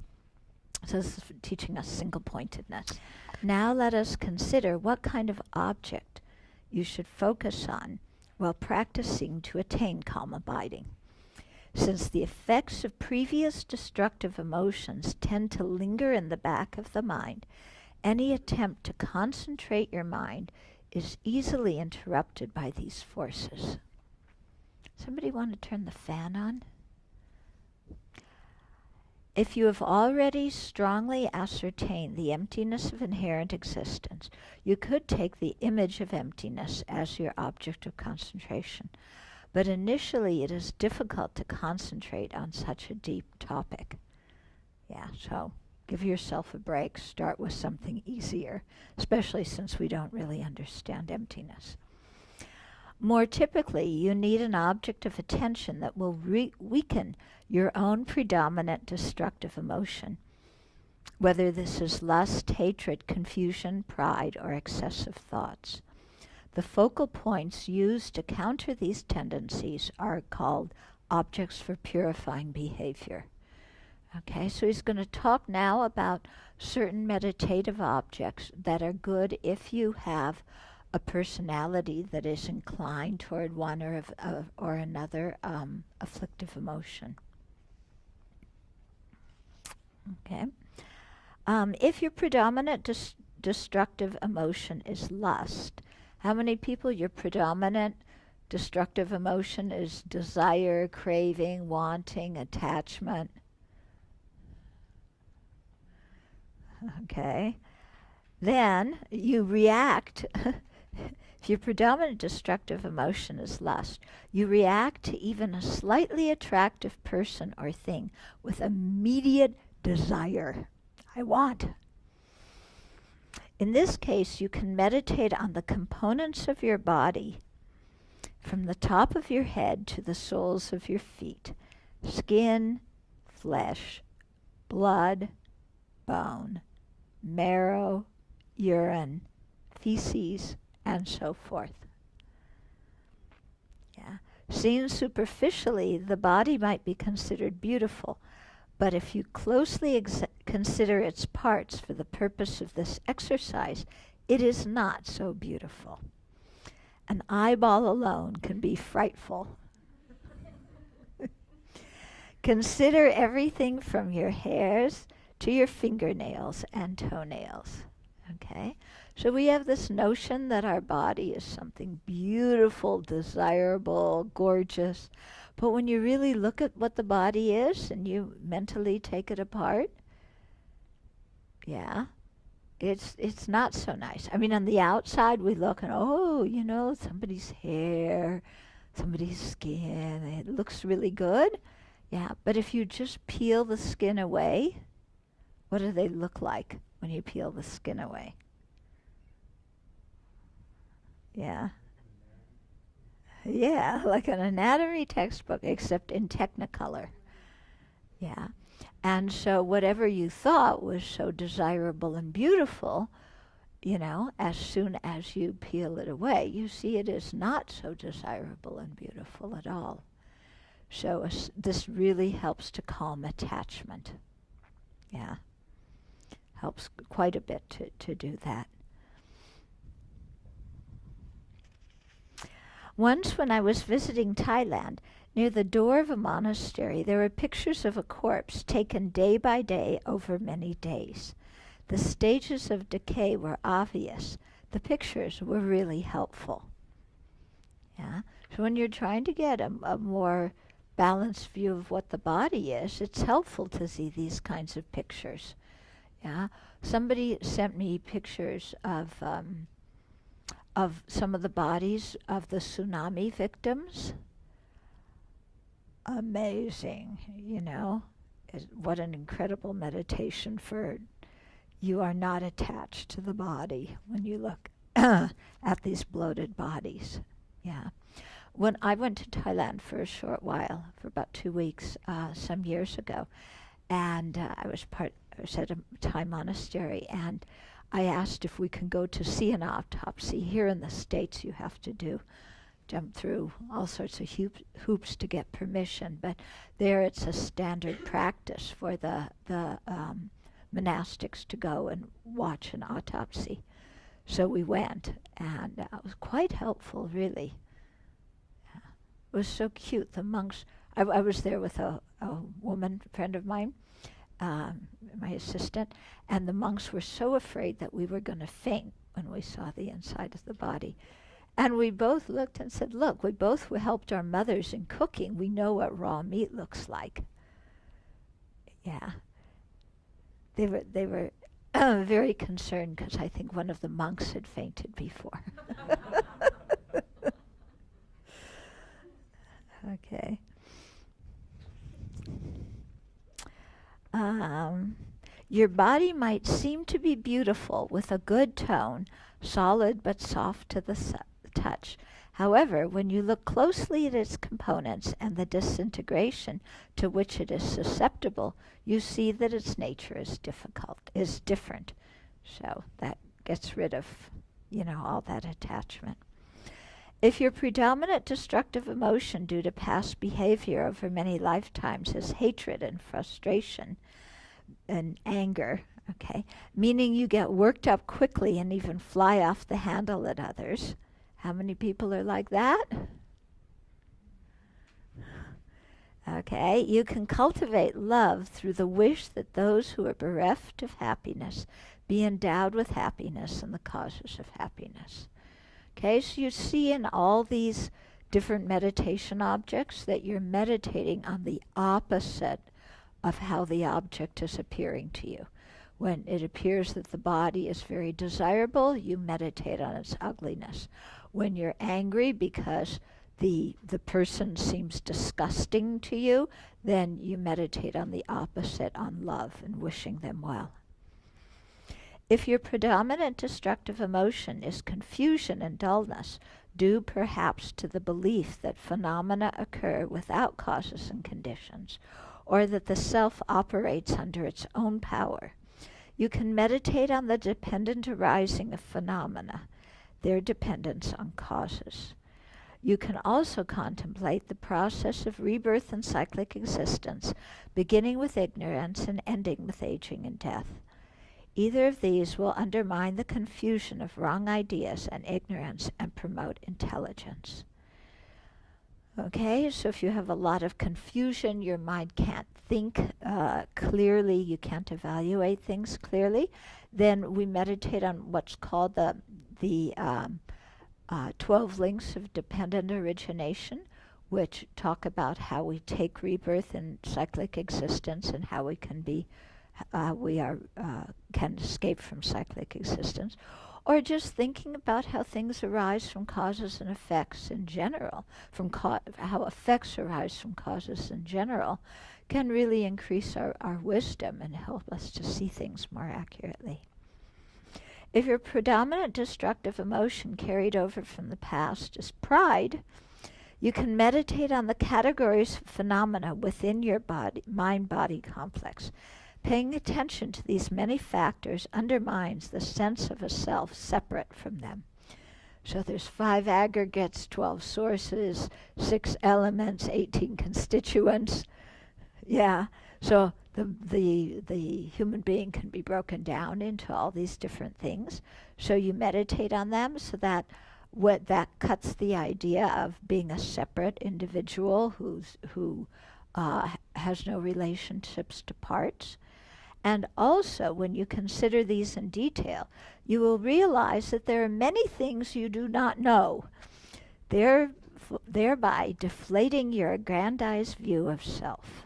So this is teaching us single-pointedness. Now let us consider what kind of object you should focus on while practicing to attain calm abiding. Since the effects of previous destructive emotions tend to linger in the back of the mind, any attempt to concentrate your mind is easily interrupted by these forces. Somebody want to turn the fan on? If you have already strongly ascertained the emptiness of inherent existence, you could take the image of emptiness as your object of concentration. But initially it is difficult to concentrate on such a deep topic. Yeah, so give yourself a break. Start with something easier, especially since we don't really understand emptiness. More typically, you need an object of attention that will weaken your own predominant destructive emotion, whether this is lust, hatred, confusion, pride, or excessive thoughts. The focal points used to counter these tendencies are called objects for purifying behavior. Okay, so he's going to talk now about certain meditative objects that are good if you have a personality that is inclined toward one or another afflictive emotion. Okay. If your predominant destructive emotion is lust, how many people your predominant destructive emotion is desire, craving, wanting, attachment? Okay. Then you react. If your predominant destructive emotion is lust, you react to even a slightly attractive person or thing with immediate desire. I want. In this case, you can meditate on the components of your body from the top of your head to the soles of your feet: skin, flesh, blood, bone, marrow, urine, feces, and so forth. Yeah. Seen superficially, the body might be considered beautiful, but if you closely consider its parts for the purpose of this exercise, it is not so beautiful. An eyeball alone can be frightful. Consider everything from your hairs to your fingernails and toenails. Okay? So we have this notion that our body is something beautiful, desirable, gorgeous. But when you really look at what the body is and you mentally take it apart, yeah, it's not so nice. I mean, on the outside we look and, oh, you know, somebody's hair, somebody's skin, it looks really good. Yeah, but if you just peel the skin away, what do they look like when you peel the skin away? Yeah. Yeah, like an anatomy textbook, except in Technicolor. Yeah. And so whatever you thought was so desirable and beautiful, you know, as soon as you peel it away, you see it is not so desirable and beautiful at all. So this really helps to calm attachment. Yeah. Helps quite a bit to do that. Once when I was visiting Thailand, near the door of a monastery, there were pictures of a corpse taken day by day over many days. The stages of decay were obvious. The pictures were really helpful. Yeah. So when you're trying to get a more balanced view of what the body is, it's helpful to see these kinds of pictures. Yeah. Somebody sent me pictures of some of the bodies of the tsunami victims. Amazing, you know. What an incredible meditation for you are not attached to the body when you look at these bloated bodies. Yeah. When I went to Thailand for a short while, for about 2 weeks, some years ago, and I was at a Thai monastery, and I asked if we can go to see an autopsy. Here in the States, you have to jump through all sorts of hoops to get permission, but there it's a standard practice for the monastics to go and watch an autopsy. So we went, and it was quite helpful, really. It was so cute. The monks, I was there with a woman friend of mine, my assistant, and the monks were so afraid that we were going to faint when we saw the inside of the body. And we both looked and said, look, we both helped our mothers in cooking. We know what raw meat looks like. Yeah. They were very concerned because I think one of the monks had fainted before. Okay. Your body might seem to be beautiful with a good tone, solid but soft to the touch. However, when you look closely at its components and the disintegration to which it is susceptible, you see that its nature is different. So that gets rid of, all that attachment. If your predominant destructive emotion due to past behavior over many lifetimes is hatred and frustration and anger, okay, meaning you get worked up quickly and even fly off the handle at others. How many people are like that? Okay, you can cultivate love through the wish that those who are bereft of happiness be endowed with happiness and the causes of happiness. Okay, so you see in all these different meditation objects that you're meditating on the opposite of how the object is appearing to you. When it appears that the body is very desirable, you meditate on its ugliness. When you're angry because the person seems disgusting to you, then you meditate on the opposite, on love and wishing them well. If your predominant destructive emotion is confusion and dullness, due perhaps to the belief that phenomena occur without causes and conditions, or that the self operates under its own power, you can meditate on the dependent arising of phenomena, their dependence on causes. You can also contemplate the process of rebirth and cyclic existence, beginning with ignorance and ending with aging and death. Either of these will undermine the confusion of wrong ideas and ignorance and promote intelligence. Okay, so if you have a lot of confusion, your mind can't think clearly, you can't evaluate things clearly, then we meditate on what's called the 12 links of dependent origination, which talk about how we take rebirth in cyclic existence and how we can can escape from cyclic existence, or just thinking about how things arise from causes and effects in general, how effects arise from causes in general, can really increase our wisdom and help us to see things more accurately. If your predominant destructive emotion carried over from the past is pride, you can meditate on the categories of phenomena within your mind-body complex. Paying attention to these many factors undermines the sense of a self separate from them. So there's 5 aggregates, 12 sources, 6 elements, 18 constituents. Yeah, so the human being can be broken down into all these different things. So you meditate on them so that what that cuts the idea of being a separate individual who has no relationships to parts. And also, when you consider these in detail, you will realize that there are many things you do not know, thereby deflating your aggrandized view of self.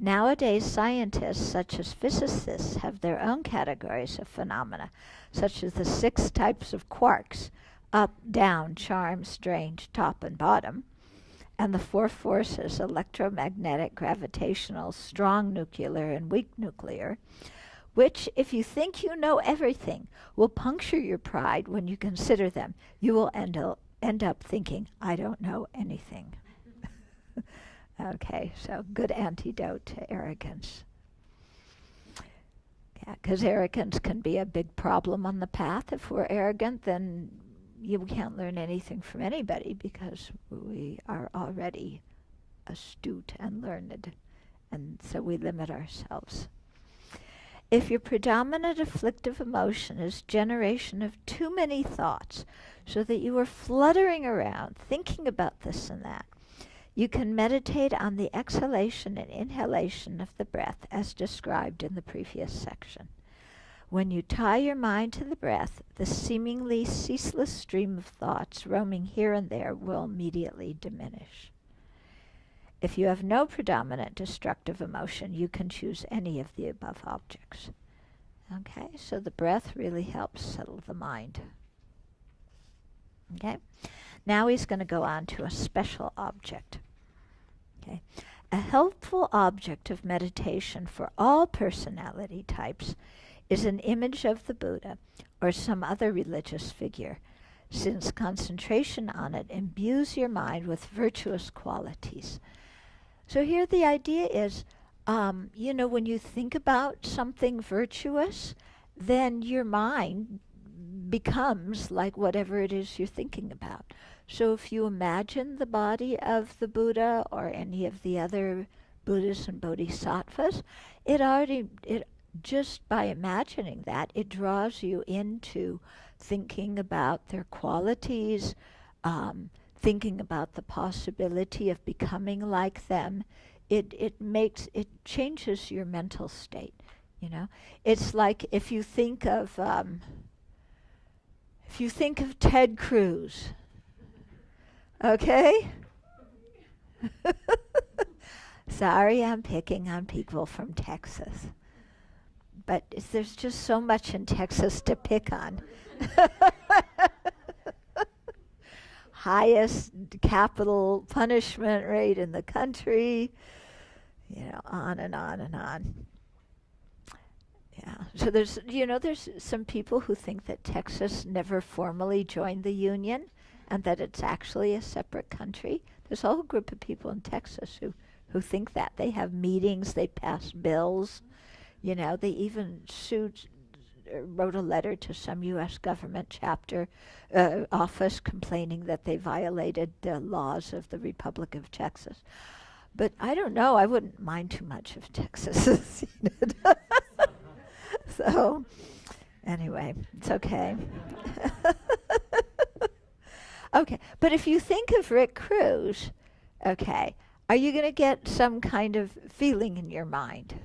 Nowadays, scientists such as physicists have their own categories of phenomena, such as the 6 types of quarks, up, down, charm, strange, top, and bottom, and the 4 forces, electromagnetic, gravitational, strong nuclear, and weak nuclear, which, if you think you know everything, will puncture your pride when you consider them. You will end up thinking, I don't know anything. Okay, so good antidote to arrogance. Yeah, because arrogance can be a big problem on the path. If we're arrogant, then you can't learn anything from anybody because we are already astute and learned, and so we limit ourselves. If your predominant afflictive emotion is generation of too many thoughts, so that you are fluttering around thinking about this and that, you can meditate on the exhalation and inhalation of the breath as described in the previous section. When you tie your mind to the breath, the seemingly ceaseless stream of thoughts roaming here and there will immediately diminish. If you have no predominant destructive emotion, you can choose any of the above objects. Okay, so the breath really helps settle the mind. Okay, now he's going to go on to a special object. Okay, a helpful object of meditation for all personality types is an image of the Buddha or some other religious figure, since concentration on it imbues your mind with virtuous qualities. So here the idea is, when you think about something virtuous, then your mind becomes like whatever it is you're thinking about. So if you imagine the body of the Buddha or any of the other Buddhas and Bodhisattvas, it just by imagining that, it draws you into thinking about their qualities, thinking about the possibility of becoming like them. It changes your mental state. It's like if you think of Ted Cruz, okay? Sorry, I'm picking on people from Texas, but there's just so much in Texas to pick on. Highest capital punishment rate in the country, on and on and on. Yeah. So there's some people who think that Texas never formally joined the Union and that it's actually a separate country. There's a whole group of people in Texas who think that. They have meetings, they pass bills, they even wrote a letter to some U.S. government chapter office complaining that they violated the laws of the Republic of Texas. But I don't know, I wouldn't mind too much if Texas So, anyway, it's okay. Okay, but if you think of Rick Cruz, okay, are you going to get some kind of feeling in your mind?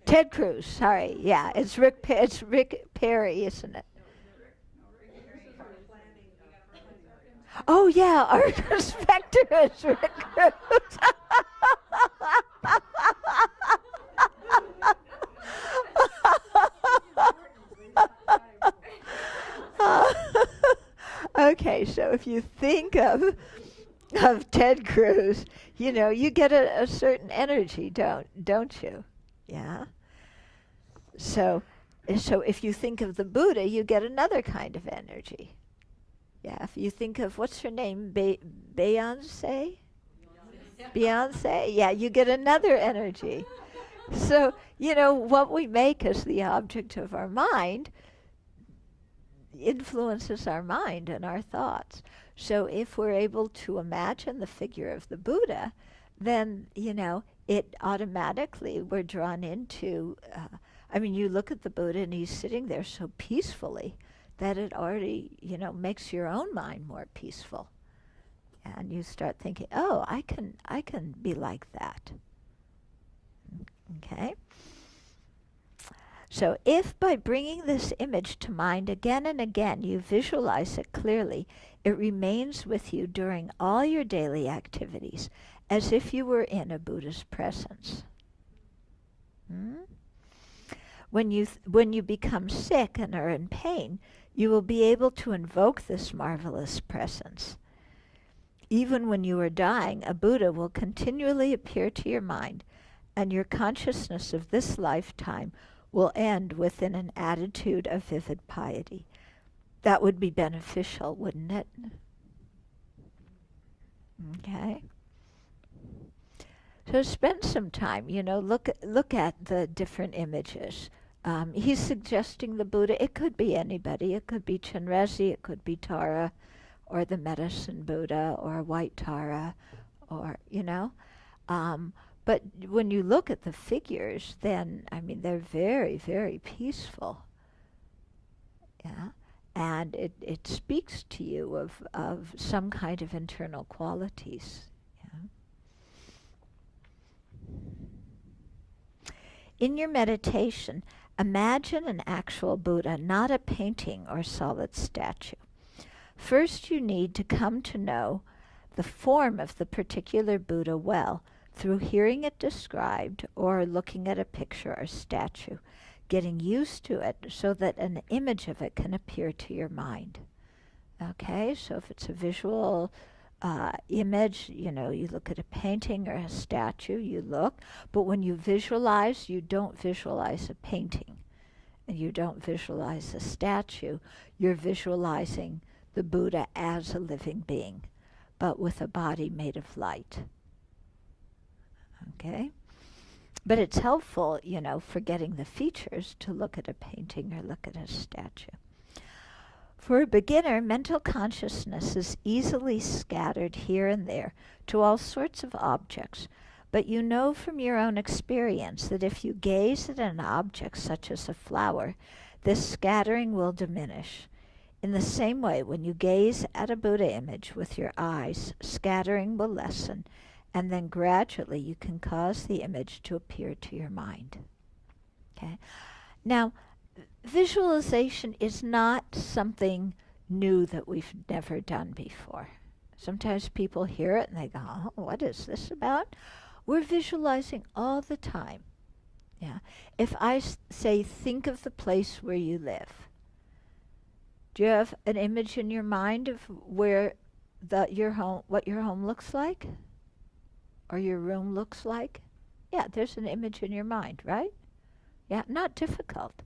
Ted Cruz, sorry, yeah, it's Rick Perry, isn't it? Oh yeah, our inspector is Rick Cruz. Okay, so if you think of Ted Cruz, you get a certain energy, don't you? Yeah. So if you think of the Buddha, you get another kind of energy. Yeah. If you think of what's her name, Beyonce. Beyonce. Yeah, you get another energy. So what we make as the object of our mind influences our mind and our thoughts. So if we're able to imagine the figure of the Buddha, then it automatically, we're drawn into I mean, you look at the Buddha and he's sitting there so peacefully that it already, makes your own mind more peaceful. And you start thinking, oh, I can be like that. Okay? So if by bringing this image to mind again and again you visualize it clearly, it remains with you during all your daily activities, as if you were in a Buddha's presence. When you become sick and are in pain, you will be able to invoke this marvelous presence. Even when you are dying, a Buddha will continually appear to your mind, and your consciousness of this lifetime will end within an attitude of vivid piety. That would be beneficial, wouldn't it? Okay. So spend some time, look at the different images. He's suggesting the Buddha. It could be anybody. It could be Chenrezig, it could be Tara, or the medicine Buddha, or white Tara, or, but when you look at the figures, then, they're very, very peaceful. Yeah. And it speaks to you of some kind of internal qualities. Yeah. In your meditation, imagine an actual Buddha, not a painting or solid statue. First, you need to come to know the form of the particular Buddha well through hearing it described or looking at a picture or statue, getting used to it so that an image of it can appear to your mind. Okay, so if it's a visual image, you look at a painting or a statue, you look, but when you visualize, you don't visualize a painting and you don't visualize a statue. You're visualizing the Buddha as a living being, but with a body made of light. Okay? But it's helpful, forgetting the features, to look at a painting or look at a statue. For a beginner, mental consciousness is easily scattered here and there to all sorts of objects, but you know from your own experience that if you gaze at an object such as a flower, this scattering will diminish. In the same way, when you gaze at a Buddha image with your eyes, scattering will lessen, and then gradually you can cause the image to appear to your mind. Okay? Now, visualization is not something new that we've never done before. Sometimes people hear it and they go, oh, what is this about? We're visualizing all the time. Yeah. If I say, think of the place where you live, do you have an image in your mind of where what your home looks like? Or your room looks like? Yeah, there's an image in your mind, right? Yeah, not difficult.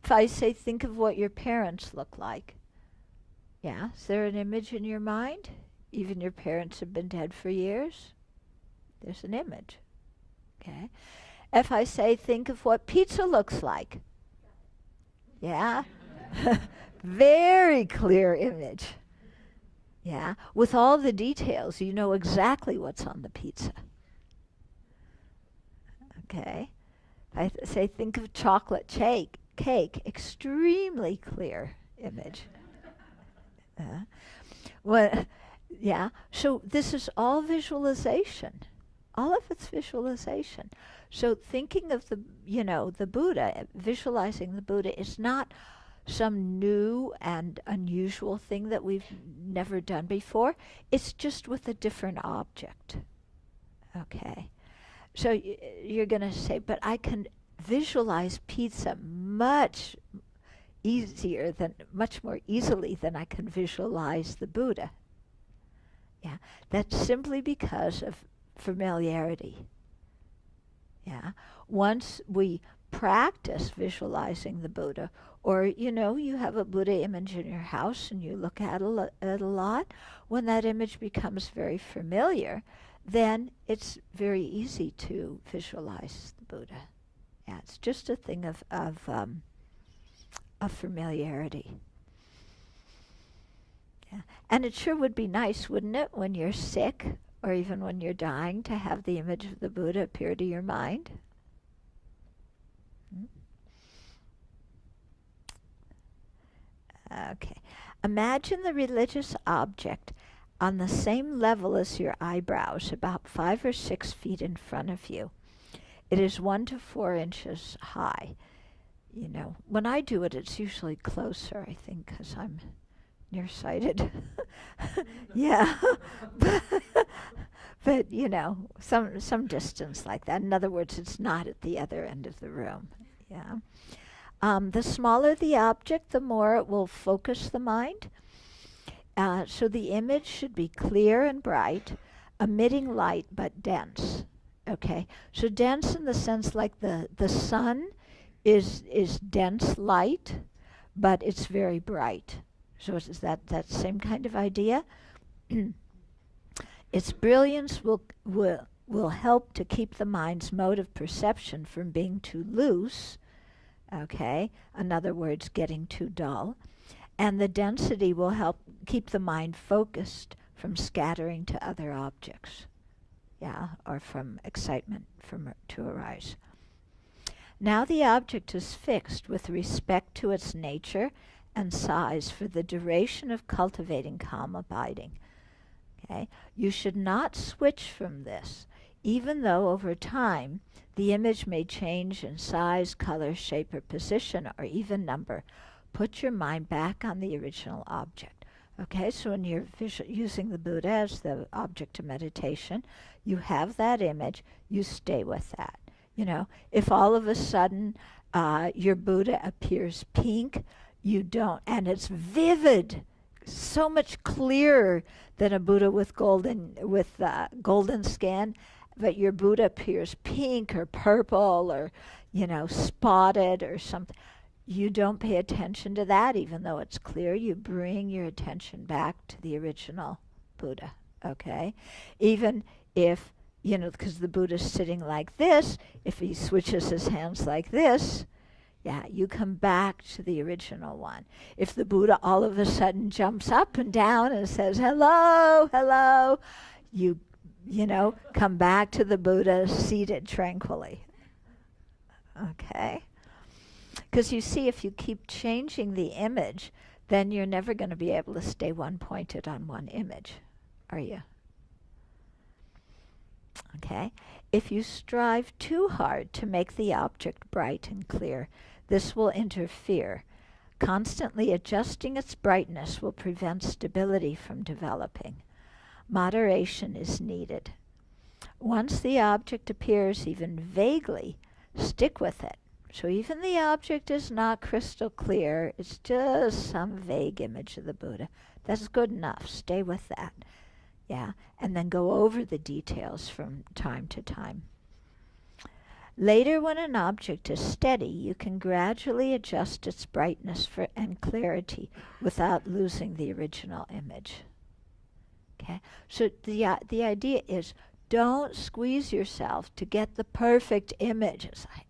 If I say, think of what your parents look like, yeah, is there an image in your mind? Even your parents have been dead for years? There's an image. Okay. If I say, think of what pizza looks like, yeah, very clear image. Yeah, with all the details, you know exactly what's on the pizza. Okay. I say, think of chocolate cake, extremely clear image. Yeah, so this is all visualization. All of it's visualization. So thinking of the Buddha, visualizing the Buddha is not some new and unusual thing that we've never done before. It's just with a different object. Okay. So you're going to say, but I can visualize pizza much more easily than I can visualize the Buddha. Yeah. That's simply because of familiarity. Yeah. Once we practice visualizing the Buddha, or you have a Buddha image in your house and you look at it a lot, when that image becomes very familiar, then it's very easy to visualize the Buddha. Yeah, it's just a thing of familiarity. Yeah. And it sure would be nice, wouldn't it, when you're sick or even when you're dying, to have the image of the Buddha appear to your mind? Okay. Imagine the religious object on the same level as your eyebrows, about 5 or 6 feet in front of you. It is 1 to 4 inches high. You know, when I do it, it's usually closer, I think, because I'm nearsighted. Yeah. But, you know, some distance like that. In other words, it's not at the other end of the room. Yeah. The smaller the object, the more it will focus the mind. So the image should be clear and bright, emitting light but dense. Okay, so dense in the sense like the sun is dense light, but it's very bright. So is that same kind of idea? Its brilliance will help to keep the mind's mode of perception from being too loose. Okay, in other words, getting too dull. And the density will help keep the mind focused from scattering to other objects. Yeah, or from excitement to arise. Now the object is fixed with respect to its nature and size for the duration of cultivating calm abiding. Okay? You should not switch from this, even though over time the image may change in size, color, shape, or position, or even number. Put your mind back on the original object. Okay, so when you're using the Buddha as the object of meditation, you have that image, you stay with that. You know, if all of a sudden your Buddha appears pink, you don't, and it's vivid, so much clearer than a Buddha with golden skin, but your Buddha appears pink or purple or, you know, spotted or something. You don't pay attention to that, even though it's clear. You bring your attention back to the original Buddha, okay? Even if, you know, because the Buddha's sitting like this, if he switches his hands like this, yeah, you come back to the original one. If the Buddha all of a sudden jumps up and down and says, hello, hello, you know, come back to the Buddha seated tranquilly, okay? Because you see, if you keep changing the image, then you're never going to be able to stay one-pointed on one image, are you? Okay? If you strive too hard to make the object bright and clear, this will interfere. Constantly adjusting its brightness will prevent stability from developing. Moderation is needed. Once the object appears even vaguely, stick with it. So even the object is not crystal clear, it's just some vague image of the Buddha. That's good enough. Stay with that. Yeah, and then go over the details from time to time. Later, when an object is steady, you can gradually adjust its brightness and clarity without losing the original image. Okay, so the idea is don't squeeze yourself to get the perfect image. It's like,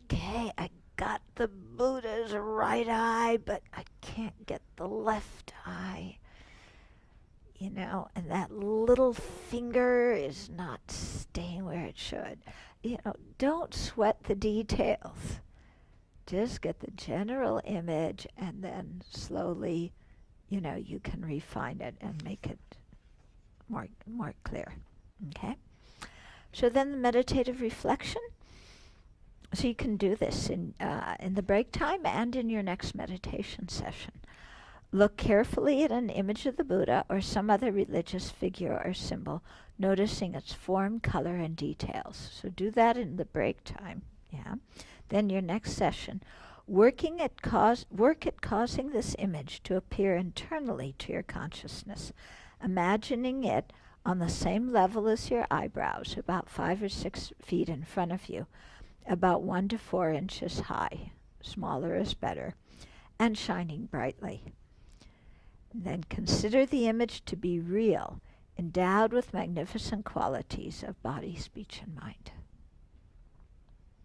okay, I got the Buddha's right eye, but I can't get the left eye. You know, and that little finger is not staying where it should. You know, don't sweat the details. Just get the general image, and then slowly, you know, you can refine it and make it more clear. Okay? So then the meditative reflection. So you can do this in the break time and in your next meditation session. Look carefully at an image of the Buddha or some other religious figure or symbol, noticing its form, color, and details. So do that in the break time. Yeah. Then your next session, work at causing this image to appear internally to your consciousness, imagining it on the same level as your eyebrows, about 5 or 6 feet in front of you, about 1 to 4 inches high. Smaller is better, and shining brightly. Then consider the image to be real, endowed with magnificent qualities of body, speech, and mind.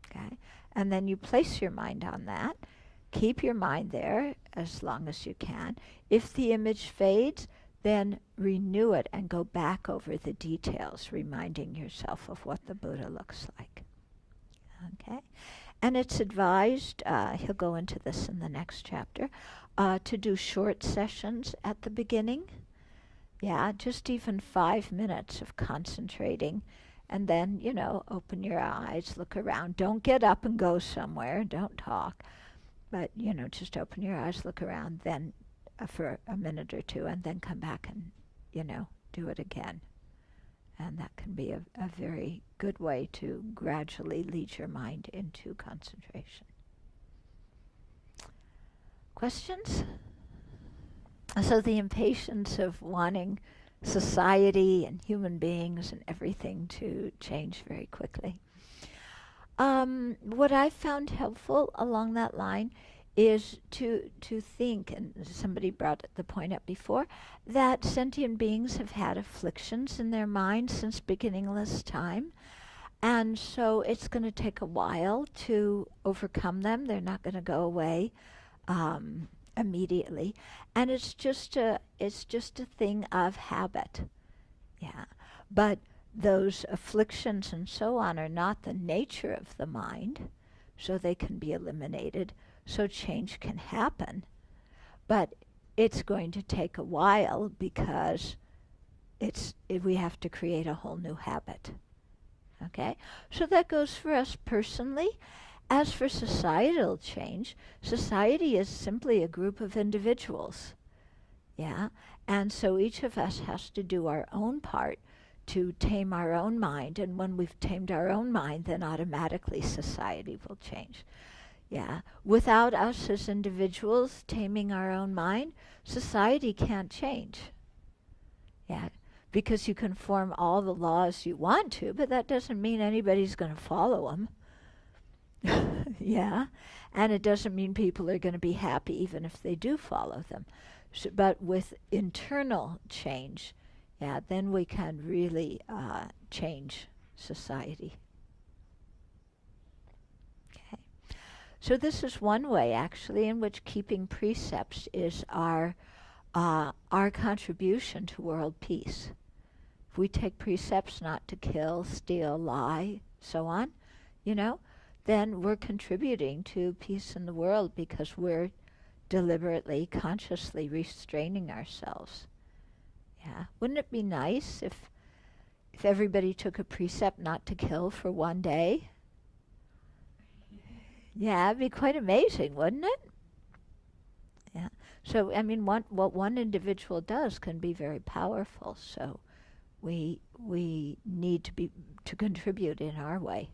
Okay? And then you place your mind on that. Keep your mind there as long as you can. If the image fades, then renew it and go back over the details, reminding yourself of what the Buddha looks like. Okay? And it's advised, he'll go into this in the next chapter, to do short sessions at the beginning. Yeah, just even 5 minutes of concentrating. And then, open your eyes, look around. Don't get up and go somewhere. Don't talk. But, just open your eyes, look around, then for a minute or two, and then come back and, do it again. And that can be a very good way to gradually lead your mind into concentration. Questions? So the impatience of wanting society and human beings and everything to change very quickly. What I found helpful along that line is to think, and somebody brought the point up before, that sentient beings have had afflictions in their minds since beginningless time. And so it's going to take a while to overcome them. They're not going to go away immediately. And it's just a thing of habit. Yeah. But those afflictions and so on are not the nature of the mind, so they can be eliminated. So change can happen, but it's going to take a while because we have to create a whole new habit. Okay? So that goes for us personally. As for societal change, society is simply a group of individuals. Yeah? And so each of us has to do our own part to tame our own mind, and when we've tamed our own mind, then automatically society will change. Yeah. Without us as individuals taming our own mind, society can't change. Yeah. Because you can form all the laws you want to, but that doesn't mean anybody's going to follow them. Yeah. And it doesn't mean people are going to be happy even if they do follow them. So, but with internal change, yeah, then we can really change society. So this is one way, actually, in which keeping precepts is our contribution to world peace. If we take precepts not to kill, steal, lie, so on, then we're contributing to peace in the world because we're deliberately, consciously restraining ourselves. Yeah, wouldn't it be nice if everybody took a precept not to kill for one day? Yeah, it'd be quite amazing, wouldn't it? Yeah. So, what one individual does can be very powerful. So, we need to contribute in our way.